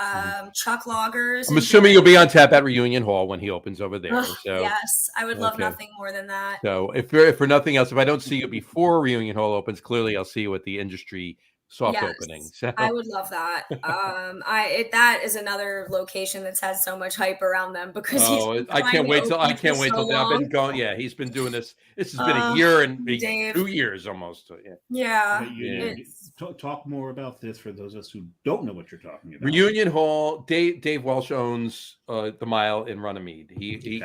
Chuck Loggers. I'm assuming you'll be on tap at Reunion Hall when he opens over there. So yes, I would love nothing more than that. So if for nothing else, if I don't see you before Reunion Hall opens, clearly I'll see you at the industry soft opening. So I would love that. That is another location that's had so much hype around them because I can't wait till I've been going. Yeah, he's been doing this. This has been a year and 2 years almost. So, talk more about this for those of us who don't know what you're talking about. Reunion Hall. Dave Welsh owns the Mile in Runnymede. He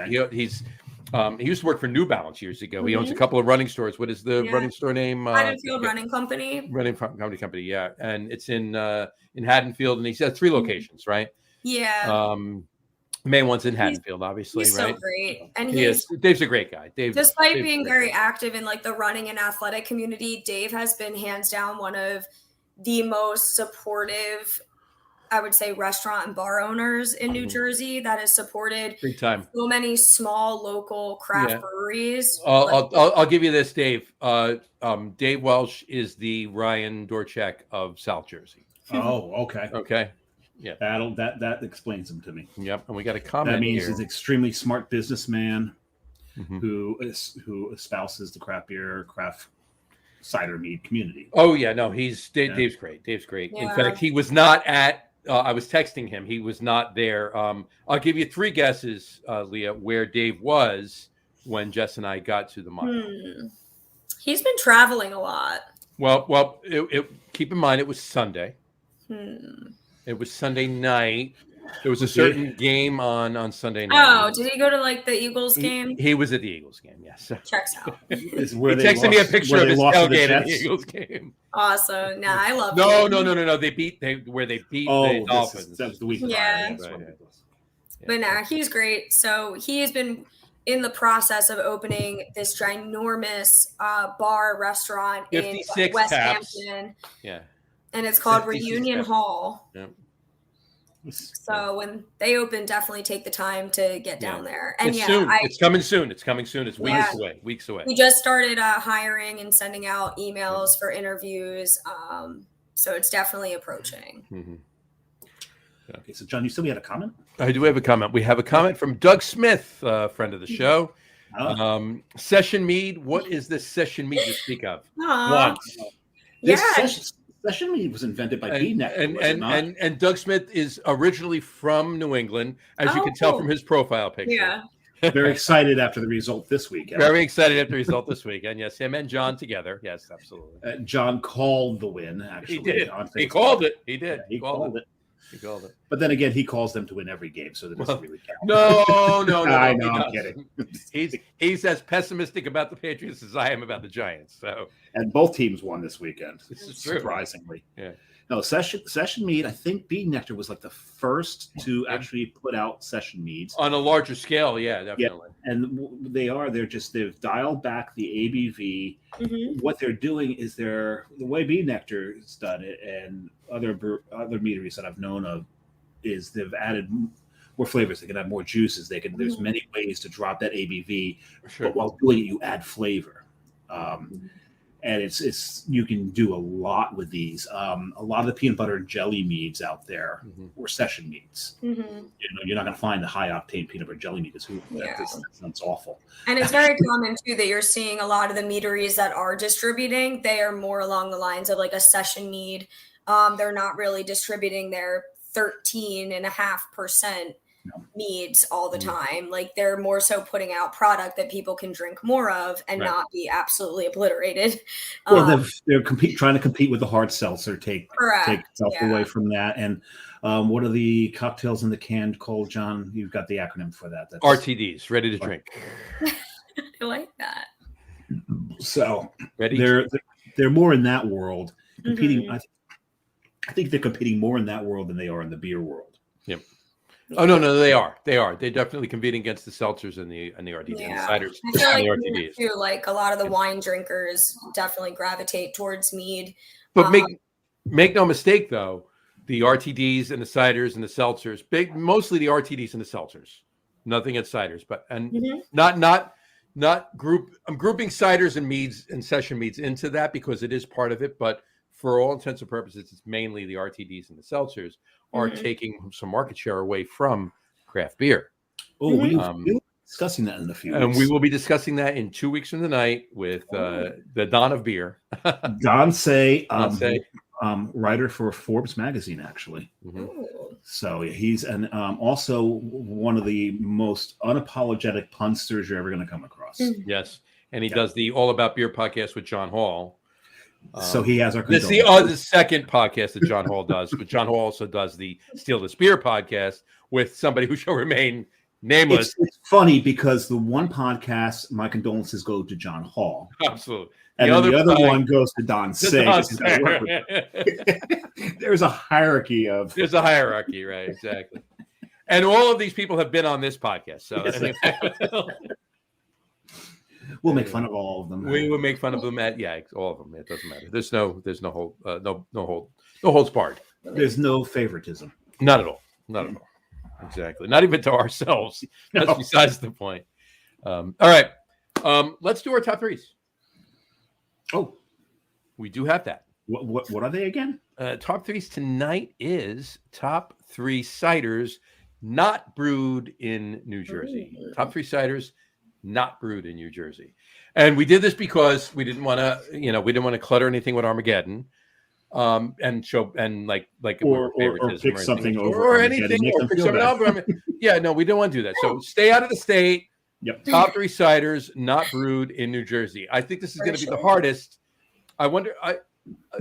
used to work for New Balance years ago. He owns a couple of running stores. What is the running store name? Haddonfield Running Company. Running company, yeah. And it's in Haddonfield, and he's at 3 locations, right? Yeah. The main one's in Haddonfield, obviously, he's right? So great. And Dave's a great guy. Despite being very active in the running and athletic community, Dave has been hands down one of the most supportive, I would say, restaurant and bar owners in New Jersey that has supported so many small local craft breweries. I'll give you this, Dave. Dave Welsh is the Ryan Dorchek of South Jersey. Oh, okay. Okay. Yeah. That explains him to me. Yep. And we got a comment. That means here. he's an extremely smart businessman who espouses the craft beer, craft cider mead community. Oh yeah, no, Dave's great. Dave's great. Yeah. In fact, he was not at. I was texting him. He was not there. I'll give you 3 guesses, Leah, where Dave was when Jess and I got to the Mile. He's been traveling a lot. Well, keep in mind it was Sunday. It was Sunday night. There was a certain game on Sunday night. Oh, did he go to the Eagles game? He was at the Eagles game, yes. Checks out. He texted me a picture of his tailgate at the Eagles game. Awesome. Nah, I love it. No. They beat the Dolphins. That was the week. Yeah. But he's great. So he has been in the process of opening this ginormous bar restaurant in West Hampton. Yeah. And it's called Reunion Hall. Yeah. So when they open, definitely take the time to get down there. And it's coming soon. It's coming soon. It's weeks away. We just started hiring and sending out emails for interviews. So it's definitely approaching. Okay, so John, you said we had a comment? I do have a comment. We have a comment from Doug Smith, friend of the show. Session mead. What is this session mead you speak of? Session mead was invented by B-Neck. And Doug Smith is originally from New England, as you can tell from his profile picture. Yeah. Very excited after the result this weekend. Very excited after the result this weekend. Yes, him and John together. Yes, absolutely. John called the win, actually. He did. He called it. He did. He called it. He called it. But then again, he calls them to win every game, so that doesn't really count. No. I know, I'm kidding. He's as pessimistic about the Patriots as I am about the Giants. So, and both teams won this weekend. This is true. Surprisingly. Yeah. No, session mead. I think Bee Nectar was like the first to actually put out session meads on a larger scale. Yeah, definitely. Yeah. And they've dialed back the ABV. Mm-hmm. What they're doing is the way Bee Nectar has done it, and other meaderies that I've known of, is they've added more flavors. They can add more juices. There's many ways to drop that ABV, but while doing it, you add flavor. And it's you can do a lot with these. A lot of the peanut butter and jelly meads out there were session meads. Mm-hmm. You're not going to find the high octane peanut butter jelly mead. That sounds awful. And it's very common too that you're seeing a lot of the meaderies that are distributing. They are more along the lines of like a session mead. They're not really distributing their 13.5% meads all the time. Like they're more so putting out product that people can drink more of and not be absolutely obliterated. Well, they're trying to compete with the hard seltzer, take itself away from that. And what are the cocktails in the can called, John? You've got the acronym for that. That's RTDs, ready to drink. I like that. So they're more in that world, competing. I think they're competing more in that world than they are in the beer world. Yep. Oh no, they are. They're definitely competing against the seltzers and the RTDs, and the ciders I feel and like the RTDs. Too, like a lot of the wine drinkers definitely gravitate towards mead. But make no mistake, though, the RTDs and the ciders and the seltzers, mostly the RTDs and the seltzers, nothing at ciders, I'm grouping ciders and meads and session meads into that because it is part of it, but for all intents and purposes, it's mainly the RTDs and the seltzers are taking some market share away from craft beer. Oh, we'll be discussing that in a few weeks. And we will be discussing that in 2 weeks from tonight with the Don of Beer. Don Say, writer for Forbes magazine, actually. So he's also one of the most unapologetic punsters you're ever going to come across. Yes. And he does the All About Beer podcast with John Hall. So he has our. This is the second podcast that John Hall does, but John Hall also does the Steal This Beer podcast with somebody who shall remain nameless. It's funny because the one podcast, my condolences go to John Hall. Absolutely. And the other one goes to Don Say. There's a hierarchy of. There's a hierarchy, right? Exactly. And all of these people have been on this podcast. So we'll make fun of all of them. We will make fun of them all of them. It doesn't matter. There's no hold, no holds barred. There's no favoritism. Not at all. Not at all. Exactly. Not even to ourselves. That's besides the point. All right. Let's do our top threes. Oh, we do have that. What are they again? Top threes tonight is top 3 ciders not brewed in New Jersey. Top 3 ciders not brewed in New Jersey. And we did this because we didn't want to clutter anything with Armageddon. And show and like or pick something over or anything or pick something up. Yeah, no, we don't want to do that. So stay out of the state. Yep. Top 3 ciders not brewed in New Jersey. I think this is going to be the hardest. I wonder.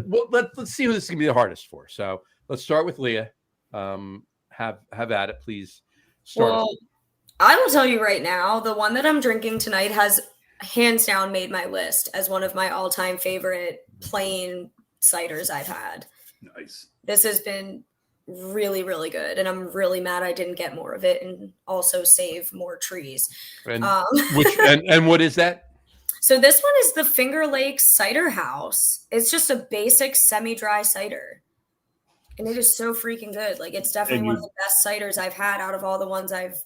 Let's see who this is going to be the hardest for. So let's start with Leah. Have at it, please. Start. Well, I will tell you right now, the one that I'm drinking tonight has hands down made my list as one of my all-time favorite plain ciders I've had. Nice. This has been really, really good, and I'm really mad I didn't get more of it and also save more trees. And and what is that? So this one is the Finger Lakes Cider House. It's just a basic semi-dry cider, and it is so freaking good. Like, it's definitely one of the best ciders I've had out of all the ones I've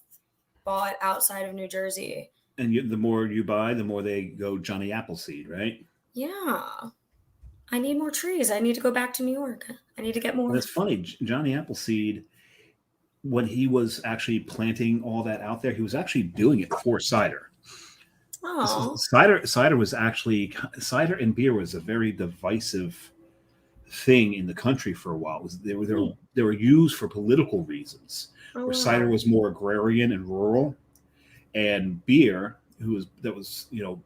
bought outside of New Jersey. And the more you buy, the more they go Johnny Appleseed, right? Yeah. I need more trees. I need to go back to New York. I need to get more. And it's funny, Johnny Appleseed, when he was actually planting all that out there, he was actually doing it for cider. Oh. Cider was actually, cider and beer was a very divisive thing in the country for a while. They were used for political reasons. Where cider was more agrarian and rural, and beer,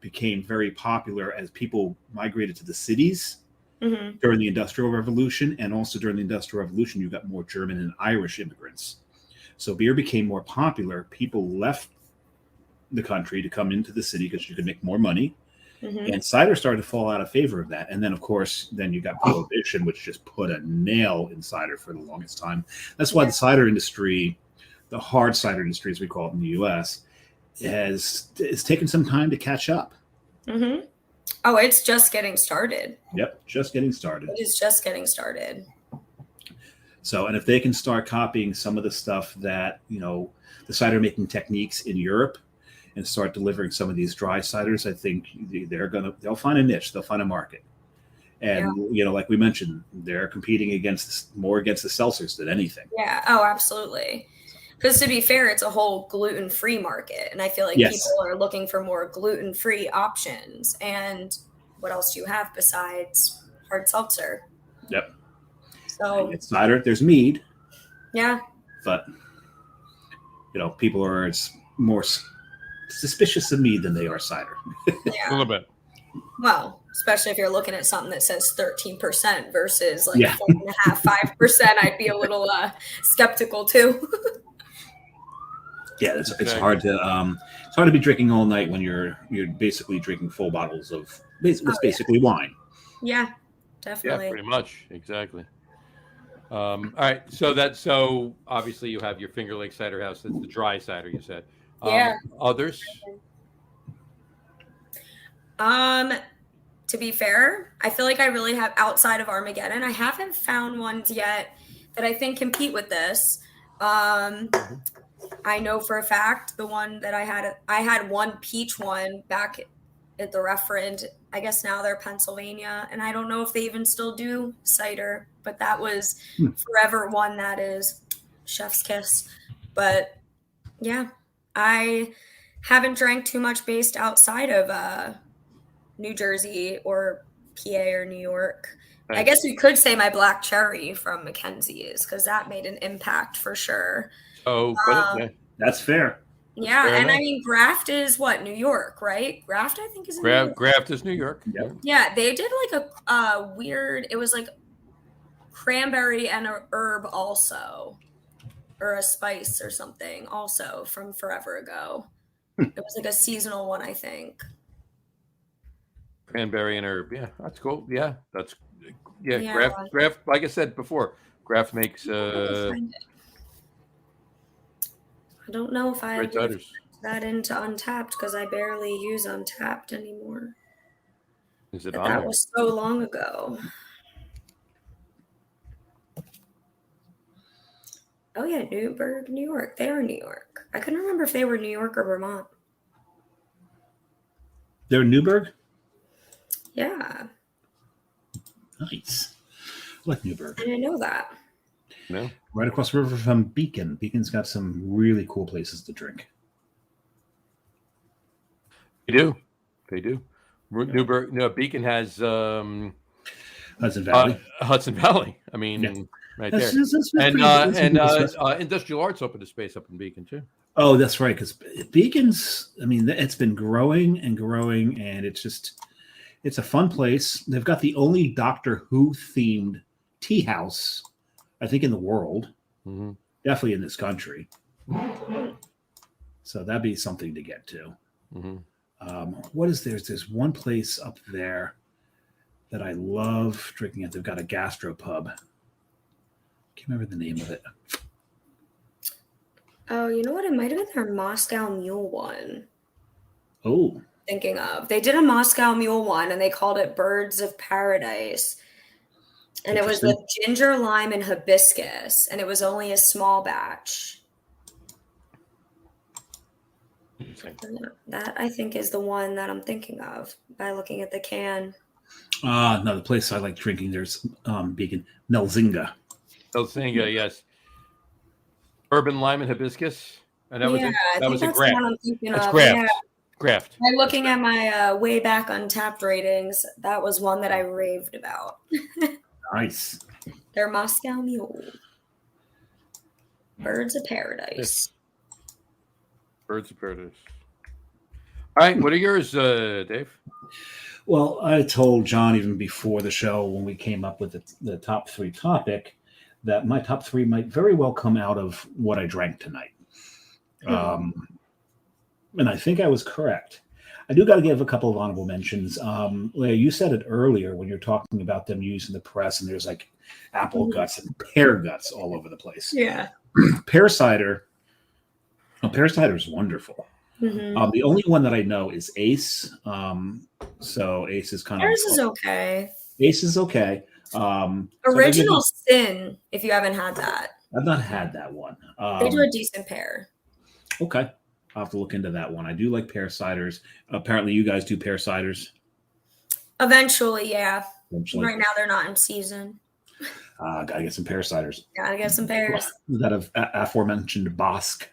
became very popular as people migrated to the cities. during the Industrial Revolution, and also during the Industrial Revolution, you got more German and Irish immigrants. So beer became more popular. People left the country to come into the city because you could make more money. And cider started to fall out of favor of that. And then, of course, then you got Prohibition, which just put a nail in cider for the longest time. That's why the cider industry, the hard cider industry, as we call it in the U.S., it's taken some time to catch up. Oh, it's just getting started. Yep, just getting started. It is just getting started. So, and if they can start copying some of the stuff that, the cider making techniques in Europe, and start delivering some of these dry ciders, I think they'll find a niche, they'll find a market. And, like we mentioned, they're competing more against the seltzers than anything. Yeah. Oh, absolutely. Because to be fair, it's a whole gluten-free market. And I feel like people are looking for more gluten-free options. And what else do you have besides hard seltzer? Yep. So it's cider, there's mead. Yeah. But, people are more suspicious of mead than they are cider. A little bit. Well, especially if you're looking at something that says 13% versus 4.5%, 5%, I'd be a little skeptical too. Yeah, it's hard to be drinking all night when you're basically drinking full bottles of basically wine. Yeah, definitely. Yeah, pretty much, exactly. All right, so obviously you have your Finger Lake Cider House. That's the dry cider, you said. Others? To be fair, I feel like I really have, outside of Armageddon, I haven't found ones yet that I think compete with this. I know for a fact the one that I had one peach one back at the referent. I guess now they're Pennsylvania, and I don't know if they even still do cider, but that was forever one that is chef's kiss. But yeah, I haven't drank too much based outside of New Jersey or PA or New York. Right. I guess we could say my black cherry from Mackenzie's because that made an impact for sure. Oh, that's fair. Yeah, fair and enough. I mean, Graft is what, New York, right? Graft, I think, is in New York. Graft is New York. Yep. Yeah, they did like a weird, it was like cranberry and a herb also, or a spice or something also from forever ago. It was like a seasonal one, I think. Cranberry and herb. Yeah, that's cool. Yeah, Graft, like I said before, Graft makes I don't know if I ciders. That into Untapped because I barely use Untapped anymore. Is it but on that there? was so long ago. Oh yeah, Newburgh, New York. They are New York. I couldn't remember if they were New York or Vermont. They're Newburgh? Yeah. Nice. I like Newburgh. And I know that. No. Right across the river from Beacon. Beacon's got some really cool places to drink. They do. Newburgh. No, Beacon has Hudson Valley. Hudson Valley. I mean, right there. And Industrial Arts opened a space up in Beacon too. Oh, that's right. Because Beacon's, I mean, it's been growing and growing, and it's a fun place. They've got the only Doctor Who themed tea house, I think, in the world. Mm-hmm. Definitely in this country. So that'd be something to get to. Mm-hmm. What is there? There's one place up there that I love drinking at. They've got a gastropub. Can't remember the name of it. Oh, you know what? It might have been their Moscow Mule one. Oh. Thinking of. They did a Moscow Mule one, and they called it Birds of Paradise. And it was with ginger, lime, and hibiscus, and it was only a small batch. That, I think, is the one that I'm thinking of by looking at the can. No, the place I like drinking, there's Beacon. Melzinga, yes. Urban lime and hibiscus. And that was a Graft. That's Graft. Yeah. Graft. By looking at my way back Untapped ratings, that was one that I raved about. Nice. They're Moscow Mule. Birds of Paradise. Birds of Paradise. All right, what are yours, Dave? Well, I told John even before the show when we came up with the top three topic that my top three might very well come out of what I drank tonight. And I think I was correct. I do got to give a couple of honorable mentions. Leah, you said it earlier when you're talking about them using the press, and there's like apple guts and pear guts all over the place. Yeah. Pear cider. Oh, pear cider is wonderful. The only one that I know is Ace. So Ace is kind Pears is okay. Ace is okay. Original Sin, if you haven't had that. I've not had that one. They do a decent pear. Okay. I'll have to look into that one. I do like pear ciders. Apparently you guys do pear ciders. Eventually, yeah. Eventually. Right now they're not in season. Gotta get some pear ciders. Gotta get some pears. That of aforementioned Bosque.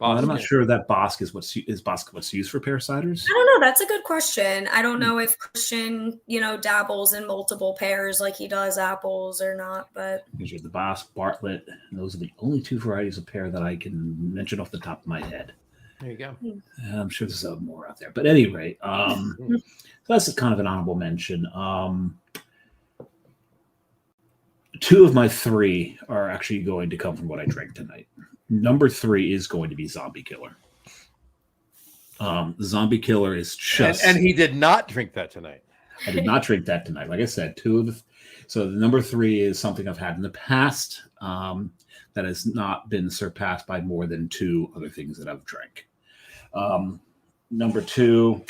I'm not sure that Bosque is what's used for pear ciders. I don't know. That's a good question. I don't know if Christian, dabbles in multiple pears like he does apples or not. But Usually the Bosque, Bartlett, those are the only two varieties of pear that I can mention off the top of my head. There you go. I'm sure there's more out there, but at any rate, so that's kind of an honorable mention. Two of my three are actually going to come from what I drank tonight. Number 3 is going to be Zombie Killer. Zombie Killer is just... And he did not drink that tonight. I did not drink that tonight. Like I said, so the number 3 is something I've had in the past that has not been surpassed by more than 2 other things that I've drank. Number 2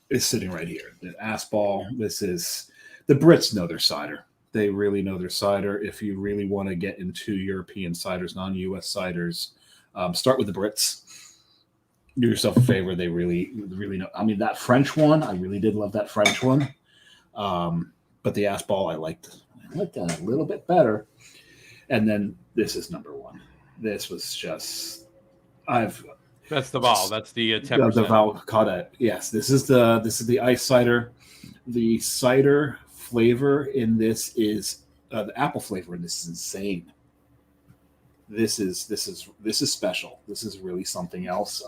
is sitting right here. The Aspall. This is... The Brits know their cider. They really know their cider. If you really want to get into European ciders, non-U.S. ciders, start with the Brits. Do yourself a favor. They really, really know. I mean, that French one, I really did love that French one. But the Aspall, I liked that a little bit better. And then this is number 1. This was just, That's the Val. That's the 10%. The Val Cadet. Yes, this is the ice cider. The cider flavor in this is the apple flavor in this is insane. This is special. This is really something else.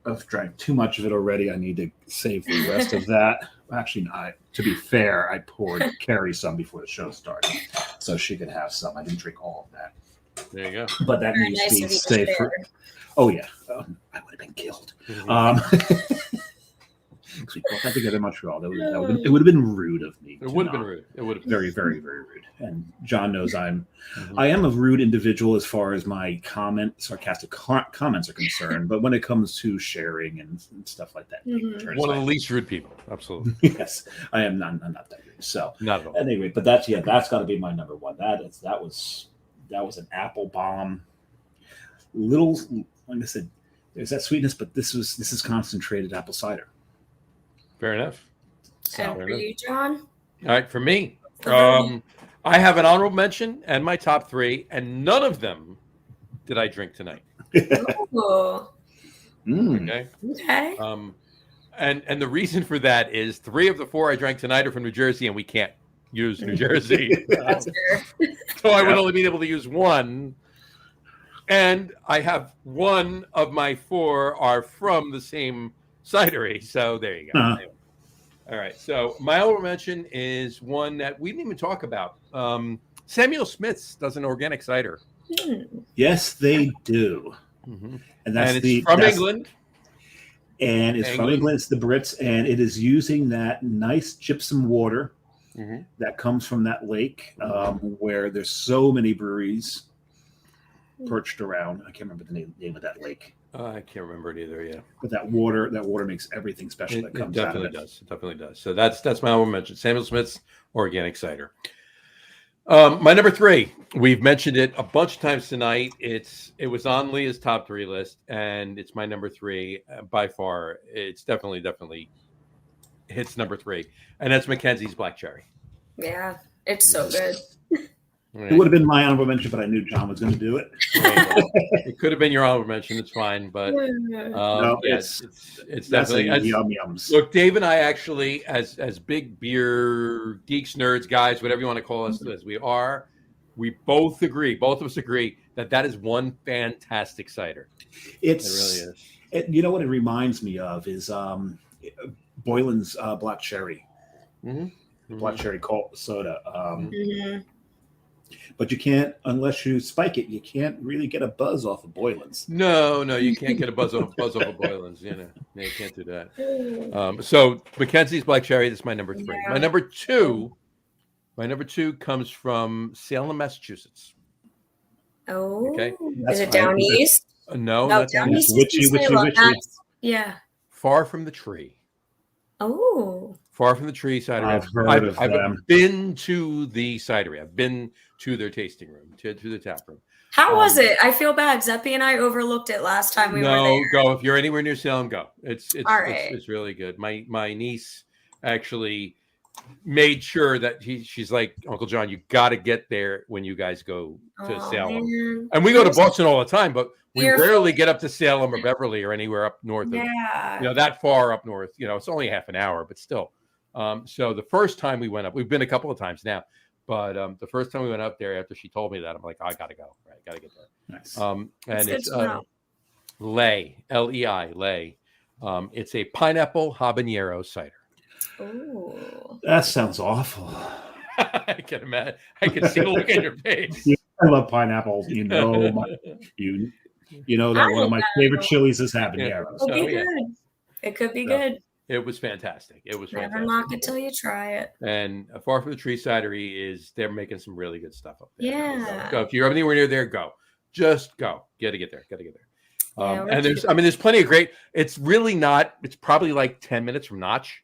I've drank too much of it already. I need to save the rest of that. Actually, not. To be fair, I poured Carrie some before the show started, so she could have some. I didn't drink all of that. There you go. But that Very needs nice to be of you to saved for. share. Oh yeah, I would have been killed. We brought that together in Montreal. It would have been rude of me. It would have been rude. It would have been very, very, very rude. And John knows I am a rude individual as far as my sarcastic comments are concerned. But when it comes to sharing and stuff like that, one of the least rude people. Absolutely. Yes, I am not that rude. So not at all. Anyway, but that's got to be my number 1. That was an apple bomb. Little, like I said, there's that sweetness, but this is concentrated apple cider. Fair enough. And for you, John? All right, for me, I have an honorable mention and my top 3, and none of them did I drink tonight. Oh. Okay. And the reason for that is 3 of the 4 I drank tonight are from New Jersey, and we can't use New Jersey. So I would only be able to use 1. And I have 1 of my 4 are from the same cidery. So there you go. Anyway. All right. So my honorable mention is one that we didn't even talk about. Samuel Smith's does an organic cider. Yes, they do. And it's from England. And it's from England. It's the Brits. And it is using that nice gypsum water that comes from that lake where there's so many breweries perched around. I can't remember the name of that lake. I can't remember it either. Yeah, but that water makes everything special that comes out of it. It definitely does. So that's my honorable mention. Samuel Smith's organic cider. My number 3, we've mentioned it a bunch of times tonight. It was on Leah's top 3 list, and it's my number 3 by far. It's definitely hits number 3, and that's Mackenzie's Black Cherry. Yeah, it's so good. It would have been my honorable mention, but I knew John was going to do it. It could have been your honorable mention. It's fine, but it's definitely yums. Look, Dave and I actually, as big beer geeks, nerds, guys, whatever you want to call us, as we are, we both agree. Both of us agree that is one fantastic cider. It really is. You know what it reminds me of is Boylan's black cherry, black Mm-hmm. cherry soda. Mhm. But you can't, unless you spike it, you can't really get a buzz off of Boylan's. No, you can't get a buzz off of Boylan's. You know, you can't do that. So Mackenzie's Black Cherry. That's my number 3. Yeah. My number two comes from Salem, Massachusetts. Oh, Okay. is it down east? No, No, not down that. east. Witchy, is witchy, Salem. witchy. That's- Yeah. Far from the Tree. Oh. Far from the Tree cidery. I've heard of them. been to the cidery. I've been to their tasting room, to the tap room. How was it? I feel bad. Zeppy and I overlooked it last time we were there. Go. If you're anywhere near Salem, go. It's All right. it's really good. My niece actually made sure that she's like, Uncle John, you got to get there when you guys go to Salem. Man. And we go to Boston all the time, but we You're rarely get up to Salem or Beverly or anywhere up north. Yeah. That far up north. It's only half an hour, but still. So the first time we went up, we've been a couple of times now, but the first time we went up there after she told me that, I'm like, I gotta go. Right, gotta get there. Nice. And That's it's good to know. Lay, Lei, Lay. It's a pineapple habanero cider. Ooh. That sounds awful. I can imagine. I can see the look in your face. I love pineapples. You know that one of my favorite chilies is habaneros. It'll be Oh, yeah. good. It could be Yeah. good. It was fantastic. Never fantastic. knock it till you try it. And Far from the Tree Cidery they're making some really good stuff up there. Yeah. Go. If you're anywhere near there, go. Just go. Gotta get there. Yeah, And there's plenty of great. It's really not. It's probably like 10 minutes from Notch.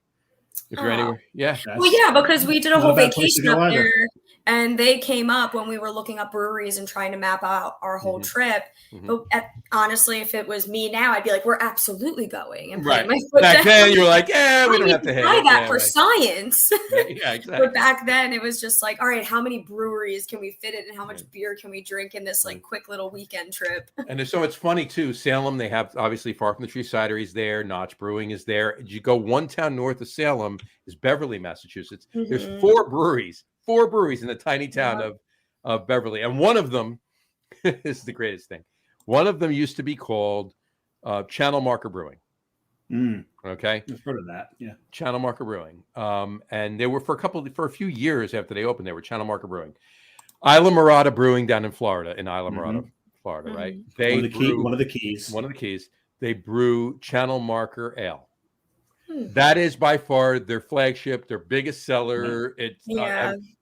If you're anywhere, yeah. Well, yeah, because we did a Not whole a bad place to vacation go up either. there, and they came up when we were looking up breweries and trying to map out our whole trip. Mhm. But honestly, if it was me now, I'd be like, "We're absolutely going." And Right. my foot Back down. then, you were like, "Yeah, we I don't need have to hit try it." that Yeah, for right. science. Yeah, exactly. But back then, it was just like, all right, how many breweries can we fit in, and how much beer can we drink in this like quick little weekend trip? And so it's funny too. Salem, they have obviously Far from the Tree Cidery is there. Notch Brewing is there. You go one town north of Salem is Beverly, Massachusetts. There's Mhm. 4 breweries in the tiny town of Beverly, and one of them is the greatest thing. One of them used to be called Channel Marker Brewing. Okay, I've heard of that. Yeah. Channel Marker Brewing. And they were for a few years after they opened, they were Channel Marker Brewing. Isla Morada Brewing down in Florida, Morada, Florida, right? They One of the keys. They brew Channel Marker Ale. That is by far their flagship, their biggest seller. It's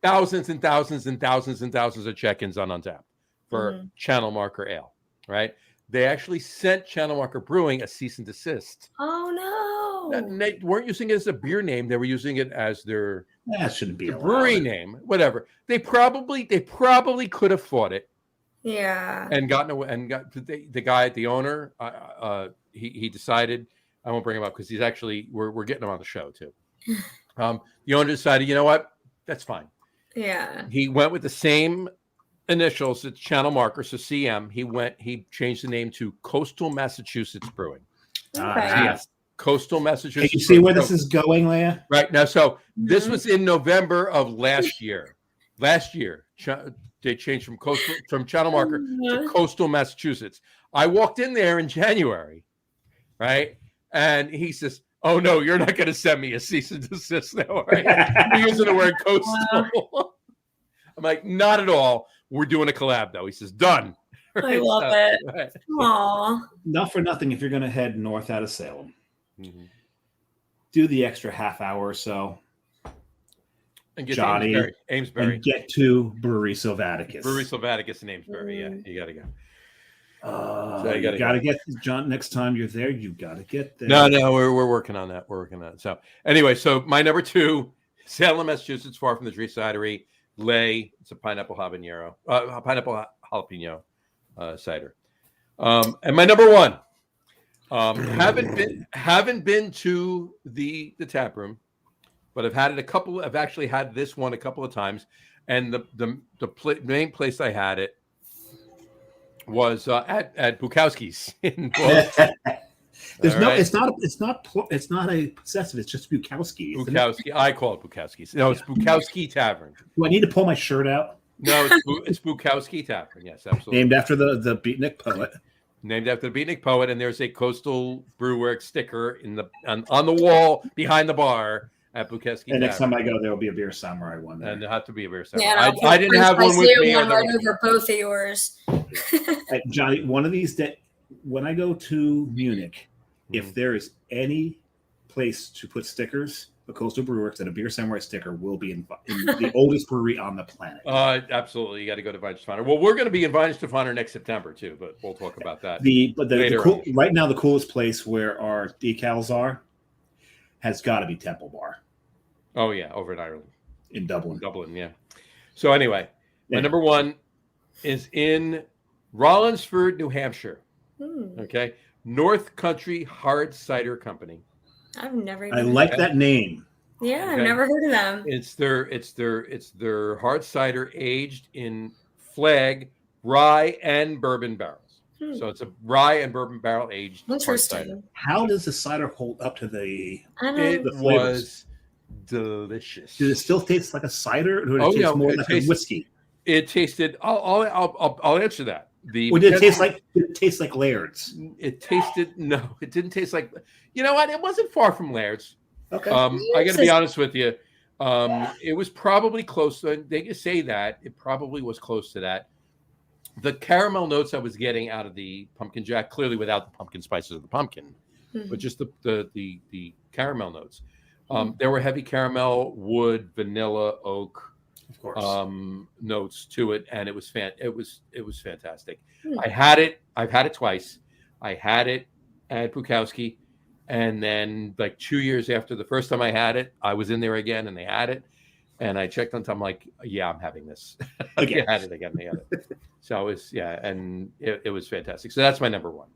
thousands and thousands and thousands and thousands of check-ins on Untappd for Channel Marker Ale, right? They actually sent Channel Marker Brewing a cease and desist. Oh no! And they weren't using it as a beer name; they were using it as their That shouldn't be a brewery name. Whatever. They probably could have fought it. Yeah. And gotten away. And got the guy, the owner. He decided. I won't bring him up because he's actually we're getting him on the show too. The owner decided, you know what? That's fine. Yeah. He went with the same initials, it's Channel Marker, so CM. He changed the name to Coastal Massachusetts Brewing. Yes. Coastal Massachusetts. Can you see where this is going, Leah? Right now, so this was in November of last year. They changed from Channel Marker to Coastal Massachusetts. I walked in there in January, right? And he says, "Oh no, you're not going to send me a cease and desist now, right?" You're using the word coastal. I'm like, "Not at all. We're doing a collab, though." He says, "Done." I love it. Right. Aw. Not for nothing. If you're going to head north out of Salem, do the extra half hour or so. And get Johnny, to Amesbury. and get to Brewery Sylvaticus. Brewery Sylvaticus in Amesbury. Yeah, you got to go. So you gotta get John. Next time you're there, you gotta get there. No, we're working on that. So anyway, so my number 2, Salem, Massachusetts, Far from the Tree Cidery, Lay. It's a pineapple jalapeno cider. And my number 1, haven't been to the tap room, but I've had it I've actually had this one a couple of times, and the main place I had it was at Bukowski's in Boston. It's not a possessive. It's just Bukowski. Bukowski. I call it Bukowski's. No, it's Bukowski Tavern. Do I need to pull my shirt out? No, it's Bukowski Tavern. Yes, absolutely. Named after the beatnik poet. named after the beatnik poet, and there's a Coastal Brewworks sticker on the wall behind the bar at Bukowski. And next time I go, there will be a Beer Samurai one there. And there had to be a Beer Samurai. Yeah, I didn't have one with me. One right over both of yours. Hey, Johnny, one of these days, when I go to Munich, if there is any place to put stickers, the Coastal Brewworks and a Beer Samurai sticker will be in the oldest brewery on the planet. Absolutely. You got to go to Weihenstephaner. Well, we're going to be in Weihenstephaner next September too, but we'll talk about that. Right now, the coolest place where our decals are has got to be Temple Bar. Oh yeah, over in Ireland. In Dublin. Yeah. So anyway, my number one is in Rollinsford, New Hampshire. Okay. North Country Hard Cider Company. I've never I like that name. Yeah, okay. I've never heard of them. It's their hard cider aged in flag, rye, and bourbon barrels. So it's a rye and bourbon barrel aged hard cider. How does the cider hold up to the It was delicious. Did it still taste like a cider, or did it taste more like a whiskey? It tasted. I'll answer that. Did it taste like Laird's? It tasted no. It didn't taste like. You know what? It wasn't far from Laird's. Okay. I got to be honest with you. It was probably close. They can say that it probably was close to that. The caramel notes I was getting out of the pumpkin jack, clearly without the pumpkin spices of the pumpkin, but just the caramel notes. There were heavy caramel, wood, vanilla, oak, of course, notes to it, and it was fantastic. I've had it twice. I had it at Bukowski, and then like 2 years after the first time I had it, I was in there again, and they had it, and I checked on time. I'm like, yeah, I'm having this. Again. I had it again. They had it. So it was and it was fantastic. So that's my number one.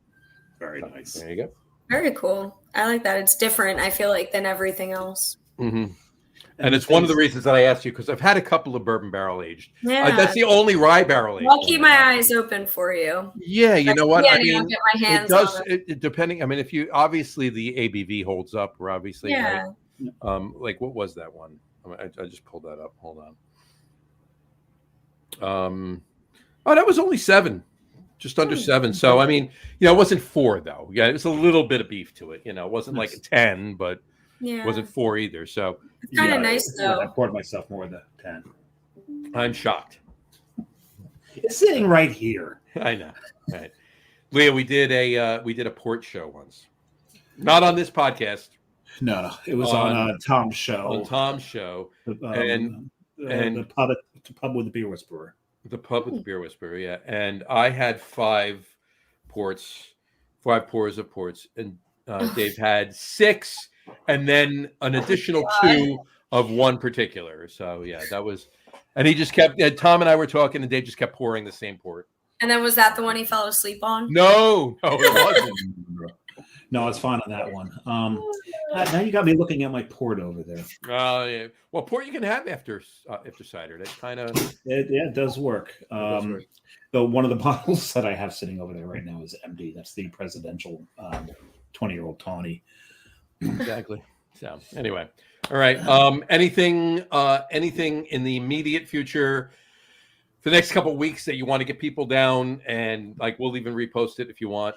Very nice. There you go. Very cool. I like that. It's different, I feel like, than everything else. Mm-hmm. And it's one of the reasons that I asked you, because I've had a couple of bourbon barrel aged. Yeah. That's the only rye barrel aged. I'll keep my eyes open for you. Yeah, you know what? I mean, I'll get my hands it does. on it. Depending. I mean, if you obviously the ABV holds up. We're obviously yeah. Like what was that one? I just pulled that up. Hold on. That was only 7. Just under 7. So, I mean, it wasn't 4 though. Yeah, it was a little bit of beef to it. It wasn't like a 10, but it wasn't 4 either. So it's kind of nice though. I poured myself more than 10. I'm shocked. It's sitting right here. I know. Right. Leah, we did a port show once. Not on this podcast. No. It was on Tom's show. On Tom's show. And the pub with the beer whisperer. The pub with the beer whisperer, yeah. And I had 5 pours of ports, and Dave had 6, and then an additional 2 of one particular. So yeah, that was, and he just kept. Tom and I were talking, and Dave just kept pouring the same port. And then was that the one he fell asleep on? No, it wasn't. No, it's fine on that one. Now you got me looking at my port over there. Yeah. Well, port you can have after cider. That kind of it does work. Though one of the bottles that I have sitting over there right now is empty. That's the presidential 20-year-old tawny. Exactly. So anyway, all right. Anything in the immediate future for the next couple of weeks that you want to get people down, and like we'll even repost it if you want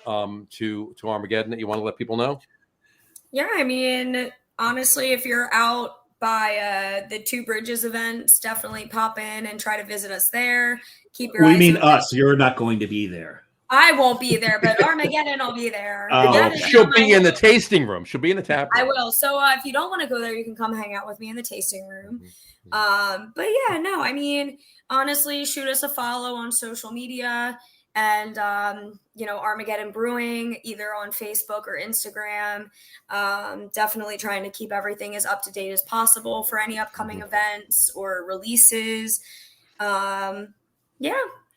to Armageddon that you want to let people know? Yeah, I mean, honestly, if you're out by the Two Bridges events, definitely pop in and try to visit us there. Keep your eyes open. Us? There. You're not going to be there. I won't be there, but Armageddon will be there. She'll be in the tasting room. She'll be in the tap room. I will. So if you don't want to go there, you can come hang out with me in the tasting room. But yeah, no, I mean, honestly, shoot us a follow on social media and, Armageddon Brewing, either on Facebook or Instagram. Definitely trying to keep everything as up to date as possible for any upcoming events or releases. Yeah,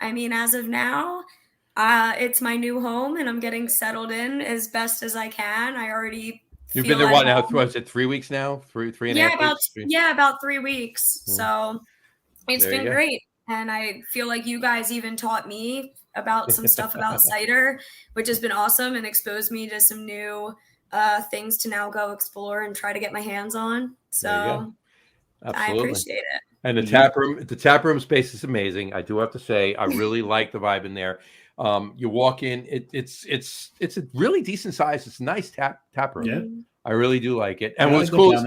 I mean, as of now, it's my new home and I'm getting settled in as best as I can. I already You've been there what now? Was it 3 weeks now? Three and a half weeks? About 3 weeks. So it's been great. And I feel like you guys even taught me about some stuff about cider, which has been awesome and exposed me to some new things to now go explore and try to get my hands on. So I appreciate it. And the tap room space is amazing. I do have to say, I really like the vibe in there. You walk in, it's a really decent size. It's a nice tap room. Yeah. I really do like it. And what's cool is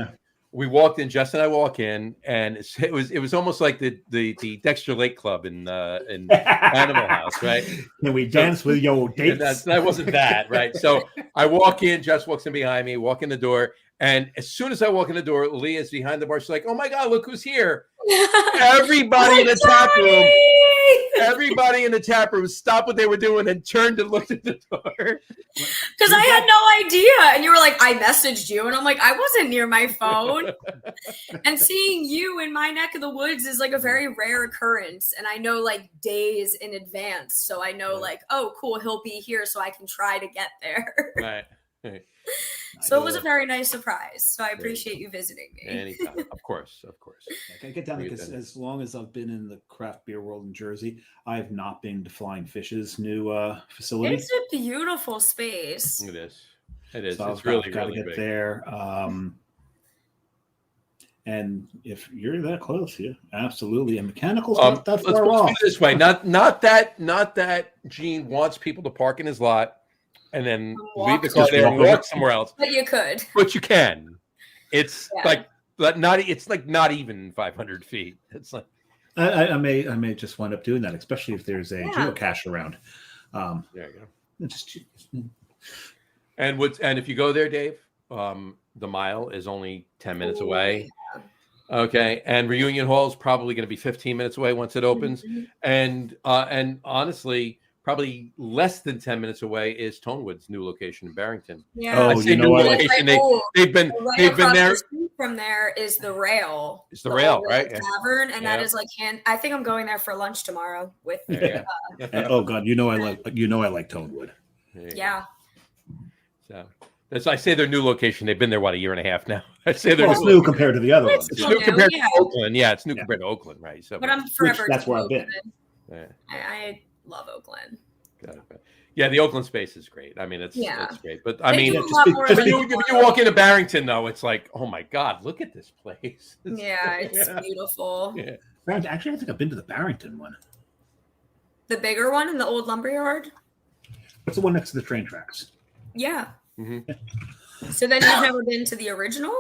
we walked in. Jess and I walk in, and it was almost like the Dexter Lake Club in Animal House, right? Can we dance with your dates? That wasn't that, right? So I walk in. Jess walks in behind me. Walk in the door. And as soon as I walk in the door, Leah's behind the bar. She's like, "Oh my God, look who's here!" Everybody in the tap room, everybody in the tap room stopped what they were doing and turned and looked at the door. Because I had no idea, and you were like, "I messaged you," and I'm like, "I wasn't near my phone." And seeing you in my neck of the woods is like a very rare occurrence, and I know like days in advance, so I know like, "Oh, cool, he'll be here, so I can try to get there." Right. So it was a very nice surprise. So I appreciate you visiting me. Anytime, of course. I get down because as long as I've been in the craft beer world in Jersey, I have not been to Flying Fish's new facility. It's a beautiful space. It is. So it's really got to get big. there. And if you're that close, yeah, absolutely. And mechanicals not that far off. Let's put it this way: not that Gene wants people to park in his lot and then leave the car there and walk somewhere else. But you could. But you can. It's like not even 500 feet. It's like I may just wind up doing that, especially if there's a geocache around. There you go. And if you go there, Dave, the mile is only 10 minutes away. Okay, and Reunion Hall is probably going to be 15 minutes away once it opens, and honestly, probably less than 10 minutes away is Tonewood's new location in Barrington. Yeah, location. They've been there. The street from there is the Rail. It's the Rail, right? Tavern, and that is like I think I'm going there for lunch tomorrow with. Oh God, I like Tonewood. Yeah. So I say their new location. They've been there a year and a half now. I say they're new compared to the other ones. It's new compared to Oakland. Yeah, it's new compared to Oakland, right? So, but I'm forever. That's where I've been. I love Oakland. Yeah, the Oakland space is great. I mean, it's great. But I mean, when you walk into Barrington, though, it's like, oh my God, look at this place. It's beautiful. Yeah. Actually, I think I've been to the Barrington one. The bigger one in the old lumberyard? What's the one next to the train tracks? Yeah. Mm-hmm. So then you've never been to the original?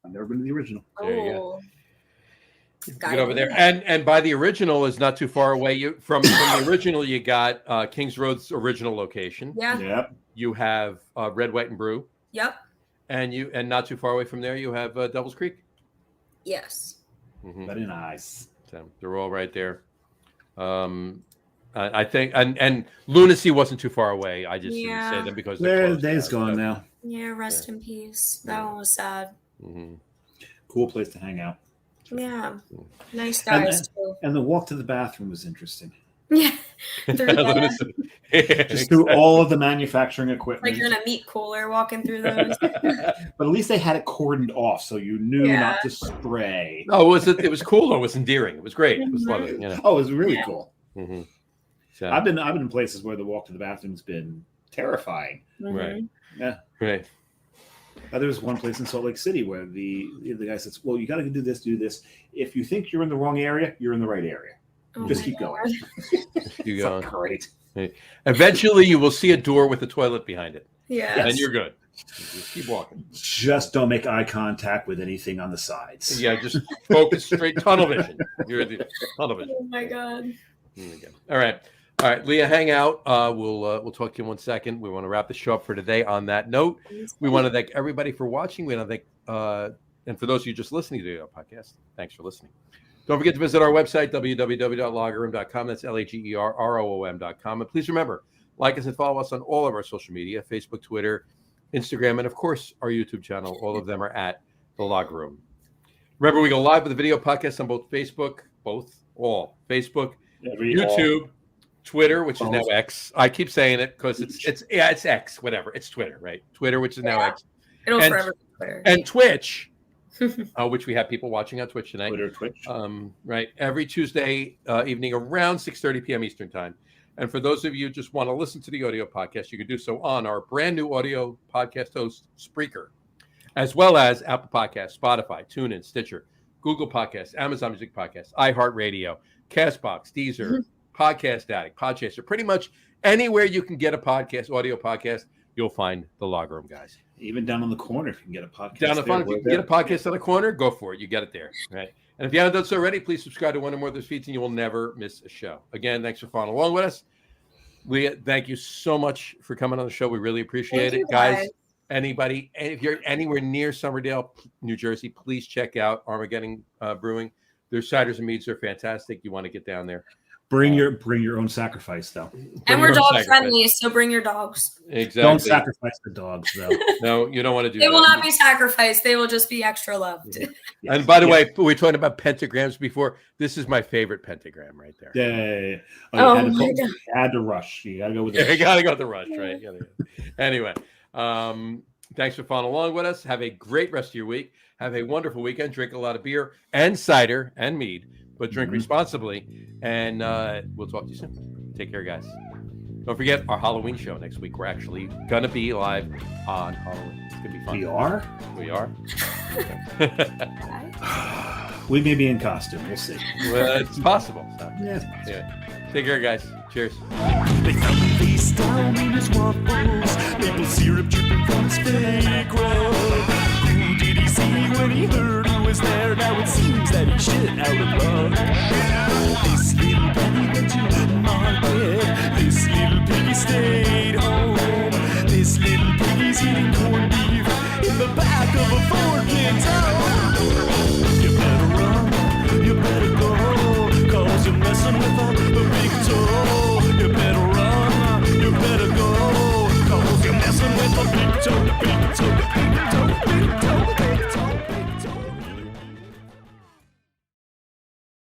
I've never been to the original. There you go. Get over there, and by the original is not too far away. From the original, you got Kings Road's original location. Yeah. Yep. You have Red, White, and Brew. Yep. And not too far away from there, you have Devil's Creek. Yes. Mm-hmm. Very nice. So they're all right there. I think, and Lunacy wasn't too far away. I just didn't say them because their day's gone now. Yeah, rest in peace. That one was sad. Mm-hmm. Cool place to hang out. Yeah, nice guys too. And the walk to the bathroom was interesting. Yeah, just through all of the manufacturing equipment. Like you're in a meat cooler walking through those. But at least they had it cordoned off, so you knew not to stray. Oh, it was cool though. It was endearing. It was great. It was lovely. You know? Oh, it was really cool. Mm-hmm. So. I've been in places where the walk to the bathroom's been terrifying. Mm-hmm. Right. Yeah. Right. There was one place in Salt Lake City where the guy says, "Well, you got to do this. If you think you're in the wrong area, you're in the right area. Just keep going." You go. Great. Eventually, you will see a door with a toilet behind it. Yeah. And you're good. Just keep walking. Just don't make eye contact with anything on the sides. Yeah, just focus straight. Tunnel vision. You're the tunnel vision. Oh my God. All right, Leah, hang out. We'll talk to you in 1 second. We want to wrap the show up for today. On that note, we want to thank everybody for watching. We want to thank and for those of you just listening to our podcast, thanks for listening. Don't forget to visit our website, www.lagerroom.com. That's LAGERROOM.com. And please remember, like us and follow us on all of our social media, Facebook, Twitter, Instagram, and of course, our YouTube channel. All of them are at The Lager Room. Remember, we go live with a video podcast on both Facebook, Facebook, YouTube, Twitter, which is now X. I keep saying it because it's X, whatever. It's Twitter, right? Twitter, which is now X. It'll forever be Twitter. And Twitch, which we have people watching on Twitch tonight. Twitch. Right. Every Tuesday evening around 6:30 p.m. Eastern time. And for those of you who just want to listen to the audio podcast, you can do so on our brand new audio podcast host, Spreaker, as well as Apple Podcasts, Spotify, TuneIn, Stitcher, Google Podcasts, Amazon Music Podcasts, iHeartRadio, Castbox, Deezer, Podcast Addict, Podchaser, pretty much Anywhere you can get a podcast, audio podcast, you'll find the Lager Room guys. Even down on the corner, if you can get a podcast. Down the front, if you can get a podcast on the corner, go for it. You get it there, right? And if you haven't done so already, please subscribe to one or more of those feeds, and you will never miss a show. Again, thanks for following along with us. Leah, thank you so much for coming on the show. We really appreciate it, guys. Anybody, if you're anywhere near Somerdale, New Jersey, please check out Armageddon Brewing. Their ciders and meads are fantastic. You want to get down there. Bring your own sacrifice, though. And we're dog friendly, so bring your dogs. Exactly. Don't sacrifice the dogs, though. No, you don't want to do that. They will not be sacrificed. They will just be extra loved. Yes. And by the way, we were talking about pentagrams before. This is my favorite pentagram right there. Yeah. Oh, you had to rush. You got to go with the You got to go with the rush, right? Anyway, thanks for following along with us. Have a great rest of your week. Have a wonderful weekend. Drink a lot of beer and cider and mead, but drink responsibly. And we'll talk to you soon. Take care, guys. Don't forget our Halloween show next week. We're actually going to be live on Halloween. It's going to be fun. We are? We are. We may be in costume. We'll see. Well, it's possible. So. Yeah. Yeah. Take care, guys. Cheers. They found him face down in his waffles, maple syrup dripping from his fake robe. Who did he see when he heard who was there? Now it seems that he shit out of luck. This little penny went to market. This little piggy stayed